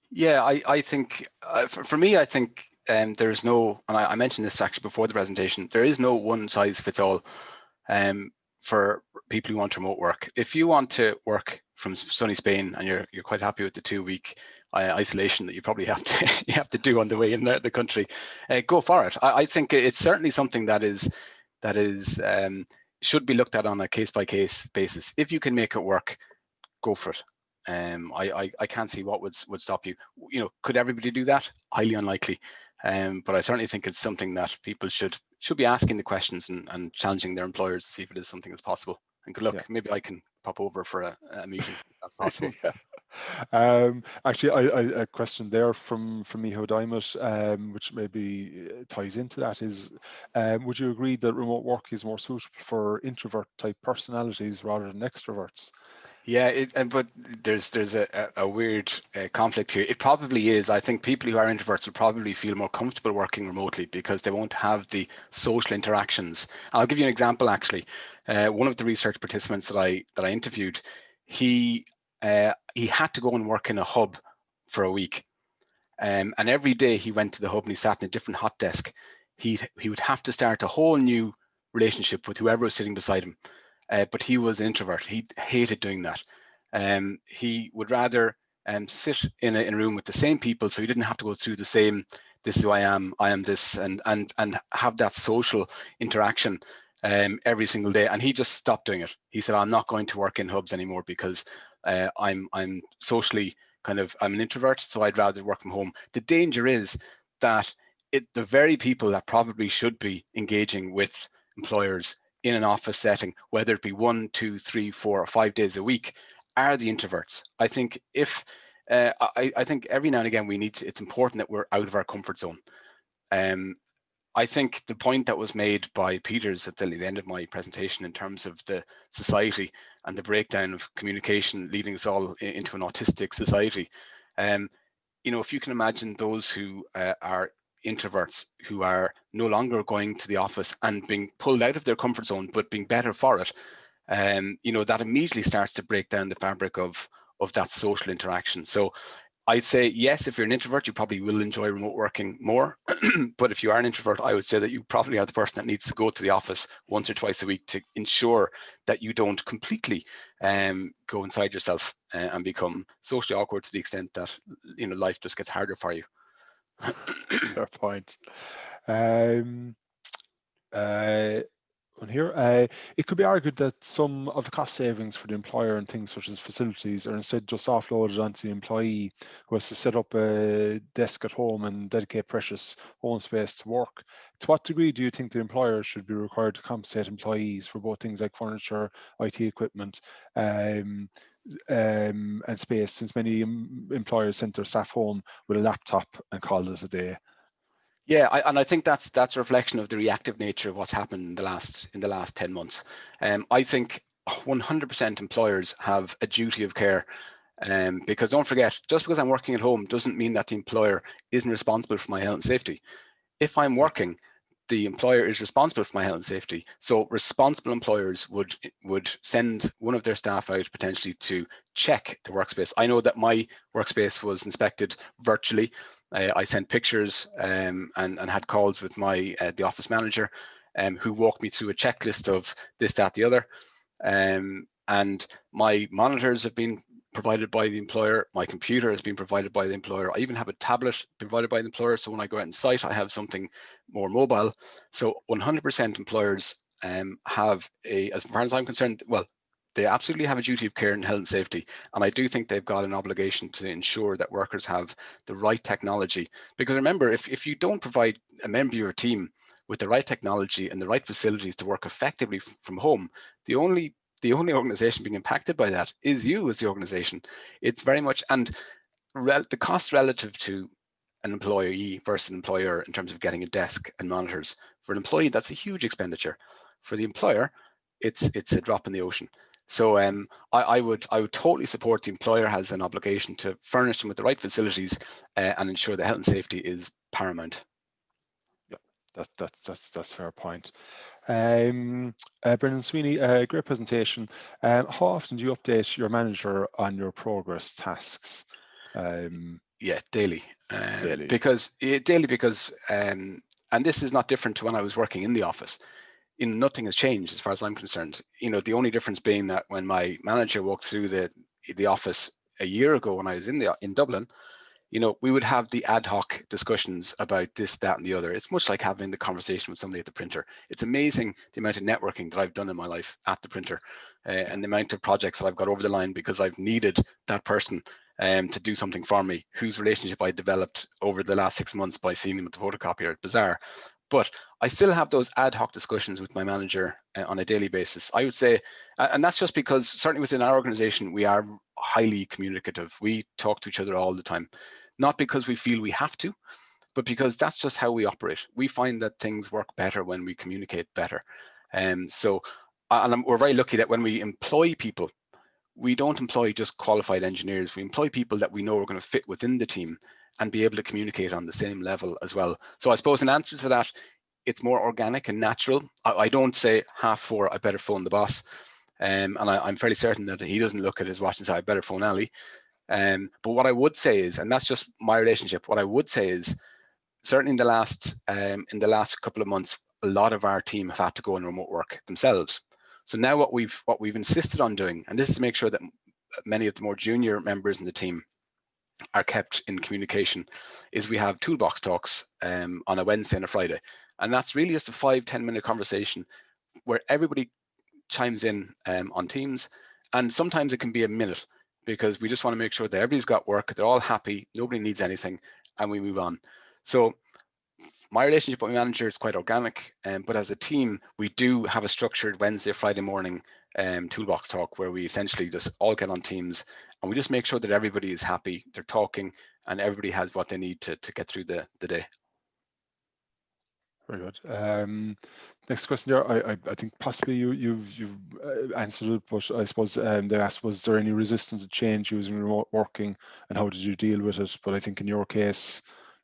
Yeah, I think for me, I think there's no, and I mentioned this actually before the presentation, there is no one size fits all for people who want remote work. If you want to work from sunny Spain and you're quite happy with the 2-week isolation that you probably have to do on the way in the country, go for it. I think it's certainly something that should be looked at on a case-by-case basis. If you can make it work, go for it. I can't see what would stop you. Could everybody do that? Highly unlikely. But I certainly think it's something that people should should be asking the questions and challenging their employers to see if it is something that's possible. And good luck. Yeah. Maybe I can pop over for a meeting if that's possible. Yeah. Actually, a question there from Miho Diamond, which maybe ties into that is, would you agree that remote work is more suitable for introvert type personalities rather than extroverts? Yeah, but there's a weird conflict here. It probably is. I think people who are introverts will probably feel more comfortable working remotely because they won't have the social interactions. I'll give you an example. Actually, one of the research participants that I interviewed, he had to go and work in a hub for a week, and every day he went to the hub and he sat in a different hot desk. He would have to start a whole new relationship with whoever was sitting beside him. But he was an introvert. He hated doing that. He would rather sit in a room with the same people, so he didn't have to go through the same, this is who I am this, and have that social interaction every single day. And he just stopped doing it. He said, I'm not going to work in hubs anymore because I'm socially I'm an introvert, so I'd rather work from home. The danger is that the very people that probably should be engaging with employers in an office setting, whether it be 1, 2, 3, 4, or 5 days a week, are the introverts. I think I think every now and again it's important that we're out of our comfort zone. I think the point that was made by Peters at the end of my presentation in terms of the society and the breakdown of communication leading us all into an autistic society, if you can imagine those who are introverts who are no longer going to the office and being pulled out of their comfort zone, but being better for it, that immediately starts to break down the fabric of that social interaction. So I'd say, yes, if you're an introvert, you probably will enjoy remote working more. But if you are an introvert, I would say that you probably are the person that needs to go to the office once or twice a week to ensure that you don't completely go inside yourself and become socially awkward to the extent that life just gets harder for you. Fair point. On here, it could be argued that some of the cost savings for the employer and things such as facilities are instead just offloaded onto the employee who has to set up a desk at home and dedicate precious home space to work. To what degree do you think the employer should be required to compensate employees for both things like furniture, IT equipment, and space, since many employers send their staff home with a laptop and call it a day? Yeah, I think that's a reflection of the reactive nature of what's happened in the last 10 months. I think 100% employers have a duty of care, because don't forget, just because I'm working at home doesn't mean that the employer isn't responsible for my health and safety. If I'm working, the employer is responsible for my health and safety. So responsible employers would send one of their staff out potentially to check the workspace. I know that my workspace was inspected virtually. I sent pictures and had calls with the office manager, who walked me through a checklist of this, that, the other. And my monitors have been provided by the employer. My computer has been provided by the employer. I even have a tablet provided by the employer. So when I go out on site, I have something more mobile. So 100% employers have as far as I'm concerned, well, they absolutely have a duty of care in health and safety. And I do think they've got an obligation to ensure that workers have the right technology. Because remember, if you don't provide a member of your team with the right technology and the right facilities to work effectively from home, the only organization being impacted by that is you as the organization. It's very much, and the cost relative to an employee versus an employer in terms of getting a desk and monitors. For an employee, that's a huge expenditure. For the employer, it's a drop in the ocean. So I would totally support the employer has an obligation to furnish them with the right facilities and ensure that health and safety is paramount. Yeah, that's a fair point. Brendan Sweeney, great presentation. How often do you update your manager on your progress tasks? Yeah, daily. Daily. Because and this is not different to when I was working in the office. Nothing has changed as far as I'm concerned. The only difference being that when my manager walked through the office a year ago when I was in Dublin, we would have the ad hoc discussions about this, that, and the other. It's much like having the conversation with somebody at the printer. It's amazing the amount of networking that I've done in my life at the printer, and the amount of projects that I've got over the line because I've needed that person to do something for me, whose relationship I developed over the last 6 months by seeing them at the photocopier. It's bizarre. but I still have those ad hoc discussions with my manager on a daily basis. I would say, and that's just because certainly within our organization, we are highly communicative. We talk to each other all the time, not because we feel we have to, but because that's just how we operate. We find that things work better when we communicate better. And we're very lucky that when we employ people, we don't employ just qualified engineers. We employ people that we know are going to fit within the team and be able to communicate on the same level as well. So I suppose in answer to that, it's more organic and natural. I don't say 4:30, I better phone the boss. And I'm fairly certain that he doesn't look at his watch and say, I better phone Aly. But what I would say is, and that's just my relationship, what I would say is, certainly in the last couple of months, a lot of our team have had to go on remote work themselves. So now what we've insisted on doing, and this is to make sure that many of the more junior members in the team are kept in communication, is we have toolbox talks on a Wednesday and a Friday. And that's really just a 5-10 minute conversation where everybody chimes in on Teams. And sometimes it can be a minute, because we just want to make sure that everybody's got work, they're all happy, nobody needs anything, and we move on. So my relationship with my manager is quite organic, but as a team, we do have a structured Wednesday, Friday morning toolbox talk where we essentially just all get on Teams and we just make sure that everybody is happy, they're talking, and everybody has what they need to get through the day. Very good. Next question here, I think possibly you've answered it, but I suppose they asked, was there any resistance to change using remote working, and how did you deal with it? But I think in your case,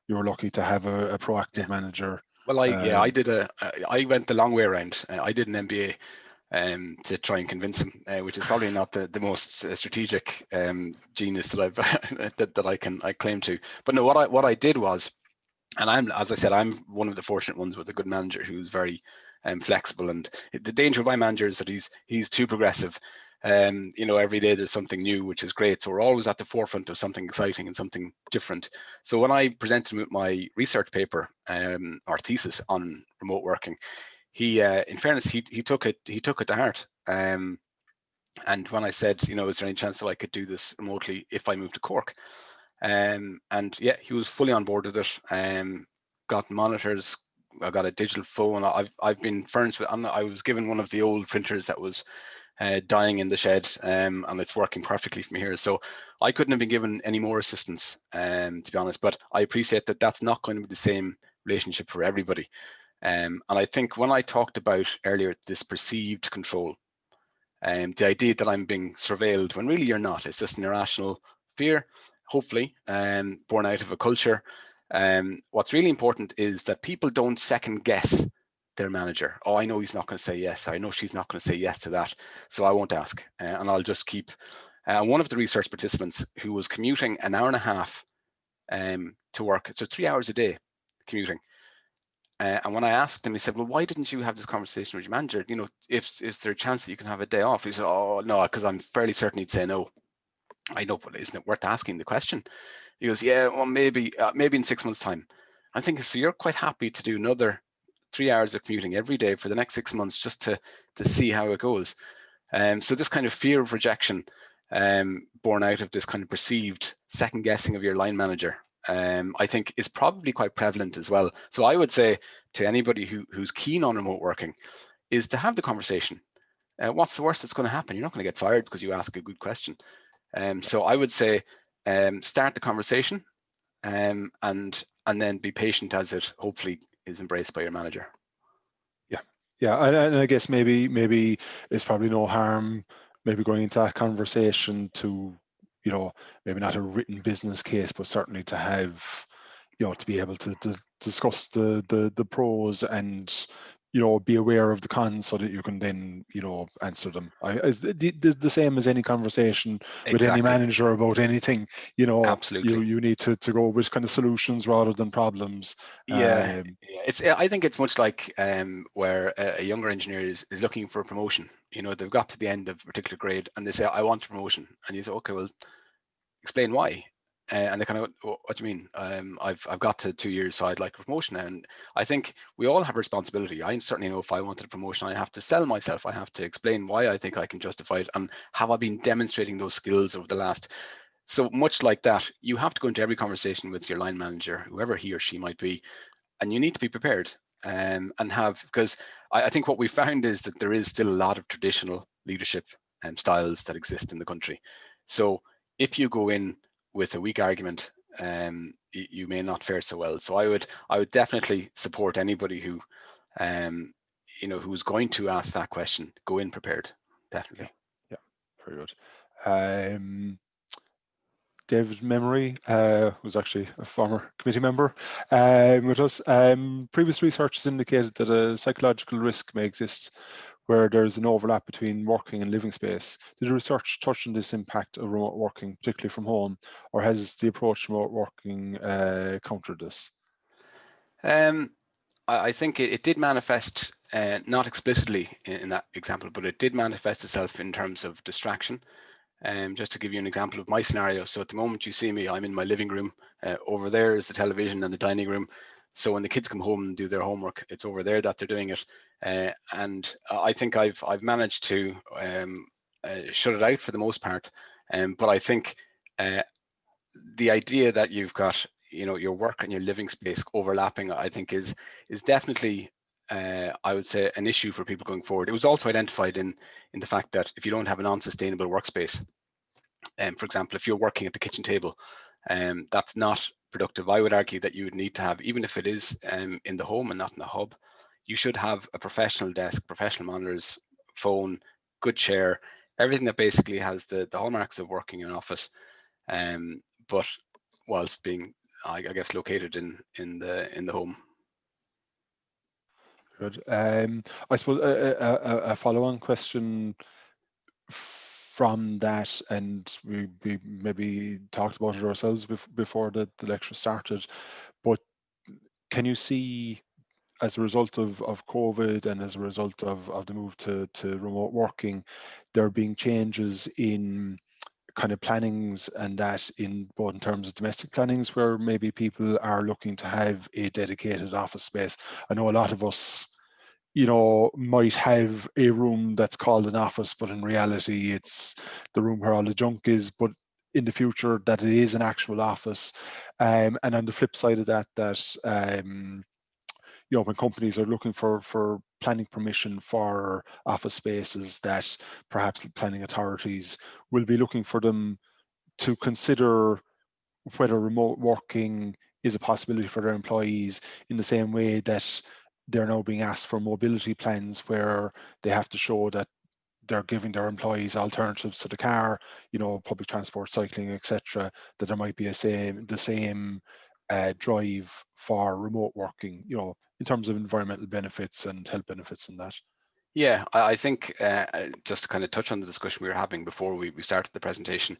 you were lucky to have a proactive manager. Well, I went the long way around. I did an MBA to try and convince him, which is probably not the most strategic genius that I've that I claim to. But no, what I did was, and as I said, I'm one of the fortunate ones with a good manager who's very flexible. And the danger of my manager is that he's too progressive. Every day there's something new, which is great. So we're always at the forefront of something exciting and something different. So when I presented him with my research paper or thesis on remote working, he, in fairness, he took it to heart. And when I said, is there any chance that I could do this remotely if I moved to Cork? And yeah, he was fully on board with it. Got monitors. I got a digital phone. I've been furnished with. I was given one of the old printers that was dying in the shed, and it's working perfectly from here. So I couldn't have been given any more assistance, to be honest. But I appreciate that that's not going to be the same relationship for everybody. And I think when I talked about earlier this perceived control, the idea that I'm being surveilled when really you're not, it's just an irrational fear, hopefully, born out of a culture. What's really important is that people don't second guess their manager. Oh, I know he's not going to say yes. I know she's not going to say yes to that, so I won't ask, and I'll just keep. One of the research participants who was commuting an hour and a half to work, so 3 hours a day commuting. And when I asked him, he said, well, why didn't you have this conversation with your manager? Is there a chance that you can have a day off? He said, oh, no, because I'm fairly certain he'd say no. I know, but isn't it worth asking the question? He goes, yeah, well, maybe in 6 months' time. I'm thinking, so you're quite happy to do another 3 hours of commuting every day for the next 6 months just to see how it goes. So this kind of fear of rejection, born out of this kind of perceived second guessing of your line manager, I think is probably quite prevalent as well. So I would say to anybody who's keen on remote working is to have the conversation. What's the worst that's going to happen? You're not going to get fired because you ask a good question. So I would say start the conversation and then be patient as it hopefully is embraced by your manager. Yeah, and I guess maybe it's probably no harm maybe going into that conversation to, maybe not a written business case, but certainly to have, to be able to discuss the pros and, be aware of the cons so that you can then, answer them. The same as any conversation with any manager about anything, Absolutely. you need to go with kind of solutions rather than problems. Yeah, I think it's much like where a younger engineer is looking for a promotion. They've got to the end of a particular grade and they say, I want a promotion. And you say, okay, well, explain why. And they kind of, what do you mean? I've got to 2 years, so I'd like a promotion. And I think we all have a responsibility. I certainly know if I wanted a promotion, I have to sell myself. I have to explain why I think I can justify it. And have I been demonstrating those skills over the last? So much like that, you have to go into every conversation with your line manager, whoever he or she might be, and you need to be prepared. and have, because I think what we found is that there is still a lot of traditional leadership styles that exist in the country. So if you go in with a weak argument, you may not fare so well. So I would definitely support anybody who who's going to ask that question, go in prepared, definitely. Yeah, very good. David Memory was actually a former committee member with us. Previous research has indicated that a psychological risk may exist where there's an overlap between working and living space. Did the research touch on this impact of remote working, particularly from home, or has the approach to remote working countered this? I think it did manifest, not explicitly in that example, but it did manifest itself in terms of distraction. Just to give you an example of my scenario, so at the moment you see me, I'm in my living room. Over there is the television and the dining room. So when the kids come home and do their homework, it's over there that they're doing it. And I think I've managed to shut it out for the most part. But I think the idea that you've got your work and your living space overlapping, I think is definitely I would say an issue for people going forward. It was also identified in the fact that if you don't have an unsustainable workspace, for example, if you're working at the kitchen table, that's not productive. I would argue that you would need to have, even if it is in the home and not in the hub, you should have a professional desk, professional monitors, phone, good chair, everything that basically has the hallmarks of working in an office, but whilst being, I guess, located in the home. Good. I suppose a follow-on question from that, and we maybe talked about it ourselves before the lecture started, but can you see, as a result of COVID and as a result of the move to remote working, there being changes in kind of plannings, and that in both in terms of domestic plannings where maybe people are looking to have a dedicated office space? I know a lot of us might have a room that's called an office, but in reality it's the room where all the junk is, but in the future that it is an actual office. And on the flip side of that when companies are looking for planning permission for office spaces, that perhaps planning authorities will be looking for them to consider whether remote working is a possibility for their employees, in the same way that they're now being asked for mobility plans where they have to show that they're giving their employees alternatives to the car, public transport, cycling, etc., that there might be the same drive for remote working, in terms of environmental benefits and health benefits and that. Yeah, I think just to kind of touch on the discussion we were having before we started the presentation,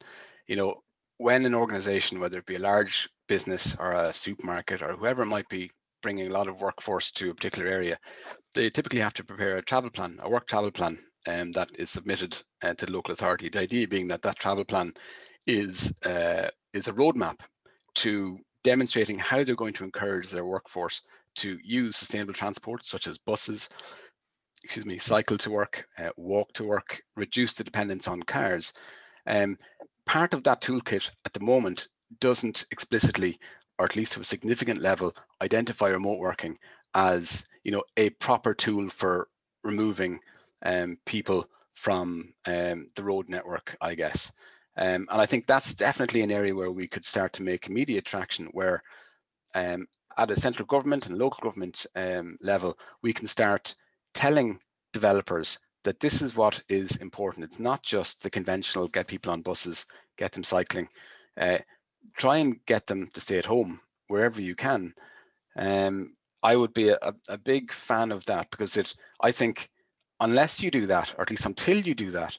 when an organization, whether it be a large business or a supermarket or whoever it might be, bringing a lot of workforce to a particular area, they typically have to prepare a travel plan, a work travel plan, that is submitted to the local authority. The idea being that travel plan is a roadmap to demonstrating how they're going to encourage their workforce to use sustainable transport, such as buses, cycle to work, walk to work, reduce the dependence on cars. Part of that toolkit at the moment doesn't explicitly, or at least to a significant level, identify remote working as a proper tool for removing people from the road network, I guess. And I think that's definitely an area where we could start to make immediate traction, where at a central government and local government level, we can start telling developers that this is what is important. It's not just the conventional get people on buses, get them cycling. Try and get them to stay at home wherever you can. I would be a big fan of that, because I think unless you do that, or at least until you do that,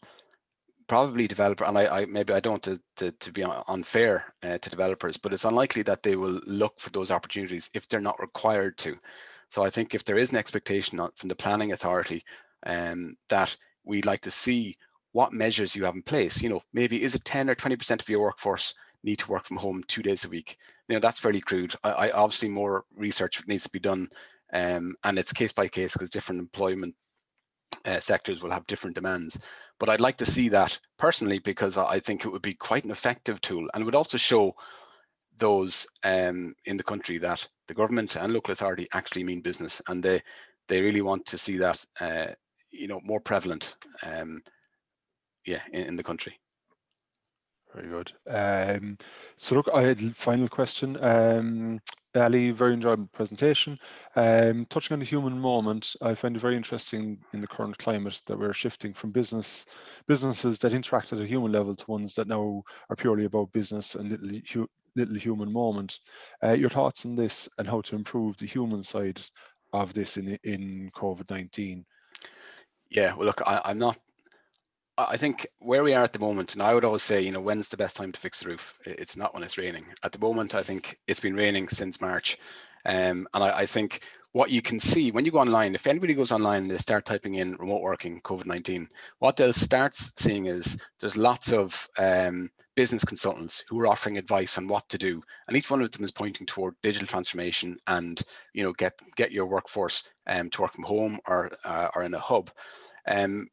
probably developer, and I maybe I don't want to be unfair to developers, but it's unlikely that they will look for those opportunities if they're not required to. So I think if there is an expectation from the planning authority that we'd like to see what measures you have in place, maybe is it 10 or 20% of your workforce need to work from home 2 days a week? That's fairly crude. I obviously more research needs to be done, and it's case by case, because different employment sectors will have different demands. But I'd like to see that personally, because I think it would be quite an effective tool, and it would also show those in the country that the government and local authority actually mean business, and they really want to see that more prevalent in the country. Very good. So look, I had a final question. Ali, very enjoyable presentation. Touching on the human moment, I find it very interesting in the current climate that we're shifting from businesses that interact at a human level to ones that now are purely about business and little human moment. Your thoughts on this and how to improve the human side of this in COVID-19? Yeah, well, look, I think where we are at the moment, and I would always say, when's the best time to fix the roof? It's not when it's raining. At the moment, I think it's been raining since March. And I think what you can see when you go online, if anybody goes online and they start typing in remote working, COVID-19, what they'll start seeing is there's lots of business consultants who are offering advice on what to do. And each one of them is pointing toward digital transformation and, get your workforce to work from home or in a hub.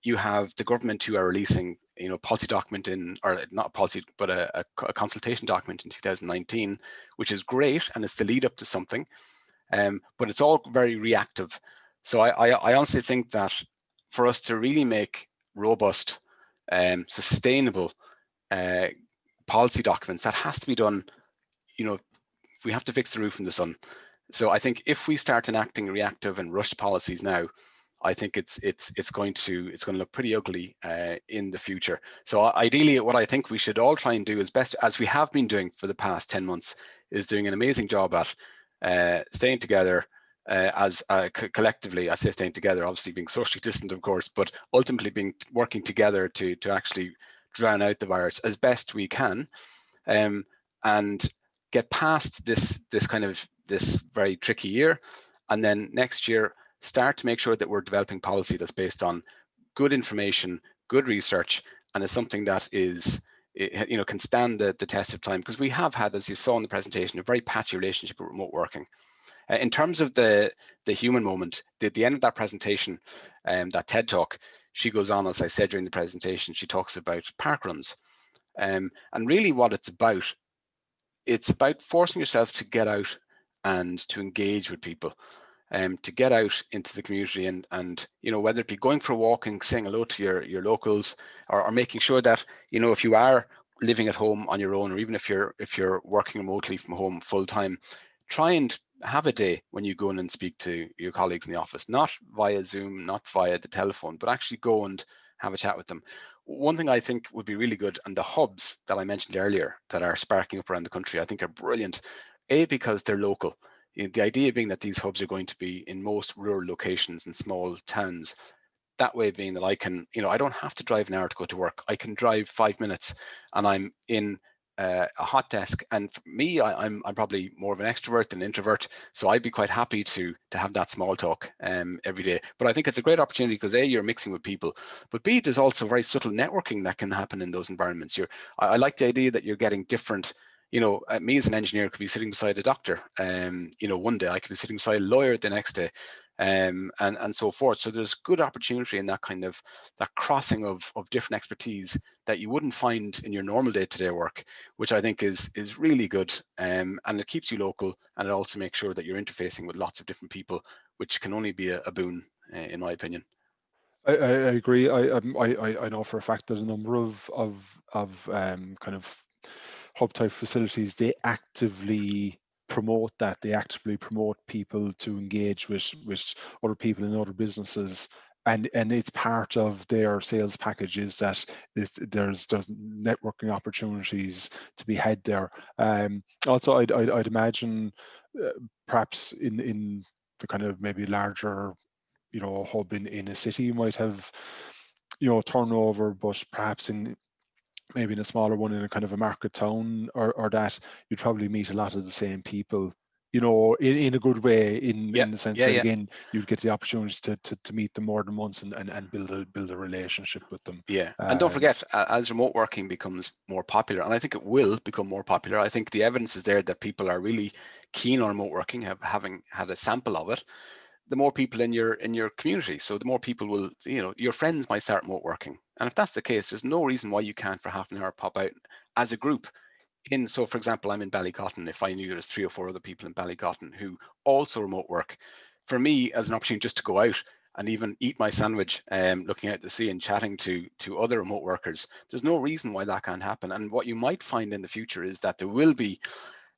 You have the government who are releasing, policy document or not a policy, but a consultation document in 2019, which is great, and it's the lead up to something, but it's all very reactive. So I honestly think that for us to really make robust, sustainable policy documents, that has to be done. We have to fix the roof in the sun. So I think if we start enacting reactive and rushed policies now, I think it's going to look pretty ugly in the future. So ideally, what I think we should all try and do, as best as we have been doing for the past 10 months, is doing an amazing job at staying together as collectively. I say staying together, obviously being socially distant, of course, but ultimately working together to actually drown out the virus as best we can, and get past this very tricky year, and then next year start to make sure that we're developing policy that's based on good information, good research, and is something that is, can stand the test of time. Because we have had, as you saw in the presentation, a very patchy relationship with remote working. In terms of the human moment, at the end of that presentation, that TED Talk, she goes on, as I said during the presentation, she talks about parkruns. And really what it's about forcing yourself to get out and to engage with people. To get out into the community and whether it be going for a walk and saying hello to your locals, or making sure that if you are living at home on your own, or even if you're working remotely from home full time, try and have a day when you go in and speak to your colleagues in the office, not via Zoom, not via the telephone, but actually go and have a chat with them. One thing I think would be really good, and the hubs that I mentioned earlier that are sparking up around the country, I think are brilliant. Because they're local. The idea being that these hubs are going to be in most rural locations and small towns. That way being that I can, I don't have to drive an hour to go to work. I can drive 5 minutes and I'm in a hot desk. And for me, I'm probably more of an extrovert than an introvert. So I'd be quite happy to have that small talk every day. But I think it's a great opportunity because A, you're mixing with people, but B, there's also very subtle networking that can happen in those environments. I like the idea that you're getting different. Me as an engineer could be sitting beside a doctor, one day I could be sitting beside a lawyer the next day, and so forth. So there's good opportunity in that that crossing of different expertise that you wouldn't find in your normal day-to-day work, which I think is really good, and it keeps you local, and it also makes sure that you're interfacing with lots of different people, which can only be a boon, in my opinion. I agree. I know for a fact that a number of kind of hub type facilities, they actively promote that. They actively promote people to engage with other people in other businesses, and it's part of their sales packages that there's networking opportunities to be had there. Also, I'd imagine perhaps in the kind of maybe larger hub in a city, you might have turnover, but perhaps maybe in a smaller one in a kind of a market town or that, you'd probably meet a lot of the same people, in a good way, in the sense that again, you'd get the opportunity to meet them more than once and build a relationship with them. Yeah, and don't forget, as remote working becomes more popular, and I think it will become more popular, I think the evidence is there that people are really keen on remote working, having had a sample of it. The more people in your community, so the more people will, your friends might start remote working. And if that's the case, there's no reason why you can't, for half an hour, pop out as a group So for example, I'm in Ballycotton. If I knew there's 3 or 4 other people in Ballycotton who also remote work, for me as an opportunity just to go out and even eat my sandwich, looking out the sea and chatting to other remote workers, there's no reason why that can't happen. And what you might find in the future is that there will be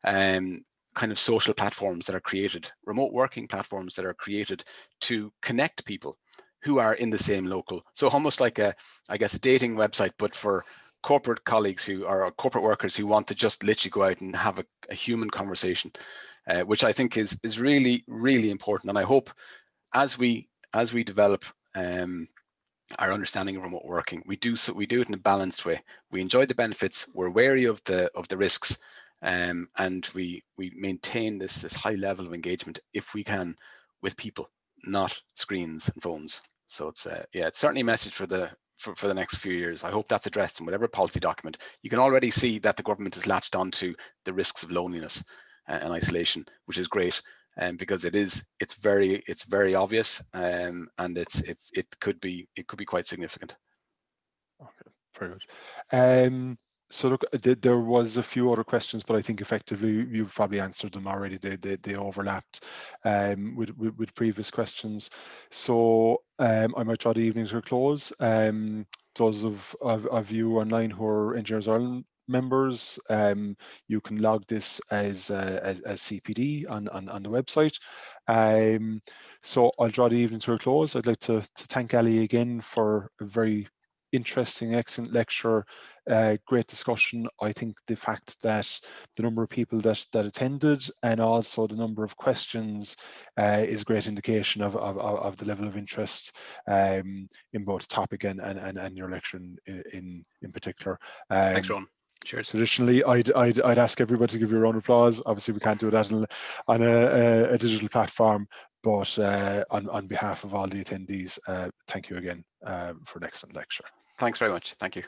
kind of social platforms that are created, remote working platforms that are created to connect people who are in the same local. So almost like I guess, a dating website, but for corporate colleagues who are corporate workers who want to just literally go out and have a human conversation, which I think is really, really important. And I hope as we develop our understanding of remote working, we do it in a balanced way. We enjoy the benefits, we're wary of the risks, and we maintain this high level of engagement if we can with people, not screens and phones. So it's it's certainly a message for the next few years. I hope that's addressed in whatever policy document. You can already see that the government has latched onto the risks of loneliness and isolation, which is great. Because it's very obvious, and it could be quite significant. Okay, very good. So look, there was a few other questions, but I think effectively you've probably answered them already. They overlapped with previous questions. So I might draw the evening to a close. Those of you online who are Engineers Ireland members, you can log this as CPD on the website. So I'll draw the evening to a close. I'd like to thank Aly again for a very interesting, excellent lecture, great discussion. I think the fact that the number of people that attended and also the number of questions is a great indication of the level of interest in both topic and your lecture in particular. Thanks, Ron. Cheers. Traditionally, I'd ask everybody to give you a round of applause. Obviously, we can't do that on a digital platform, but on behalf of all the attendees, thank you again for an excellent lecture. Thanks very much. Thank you.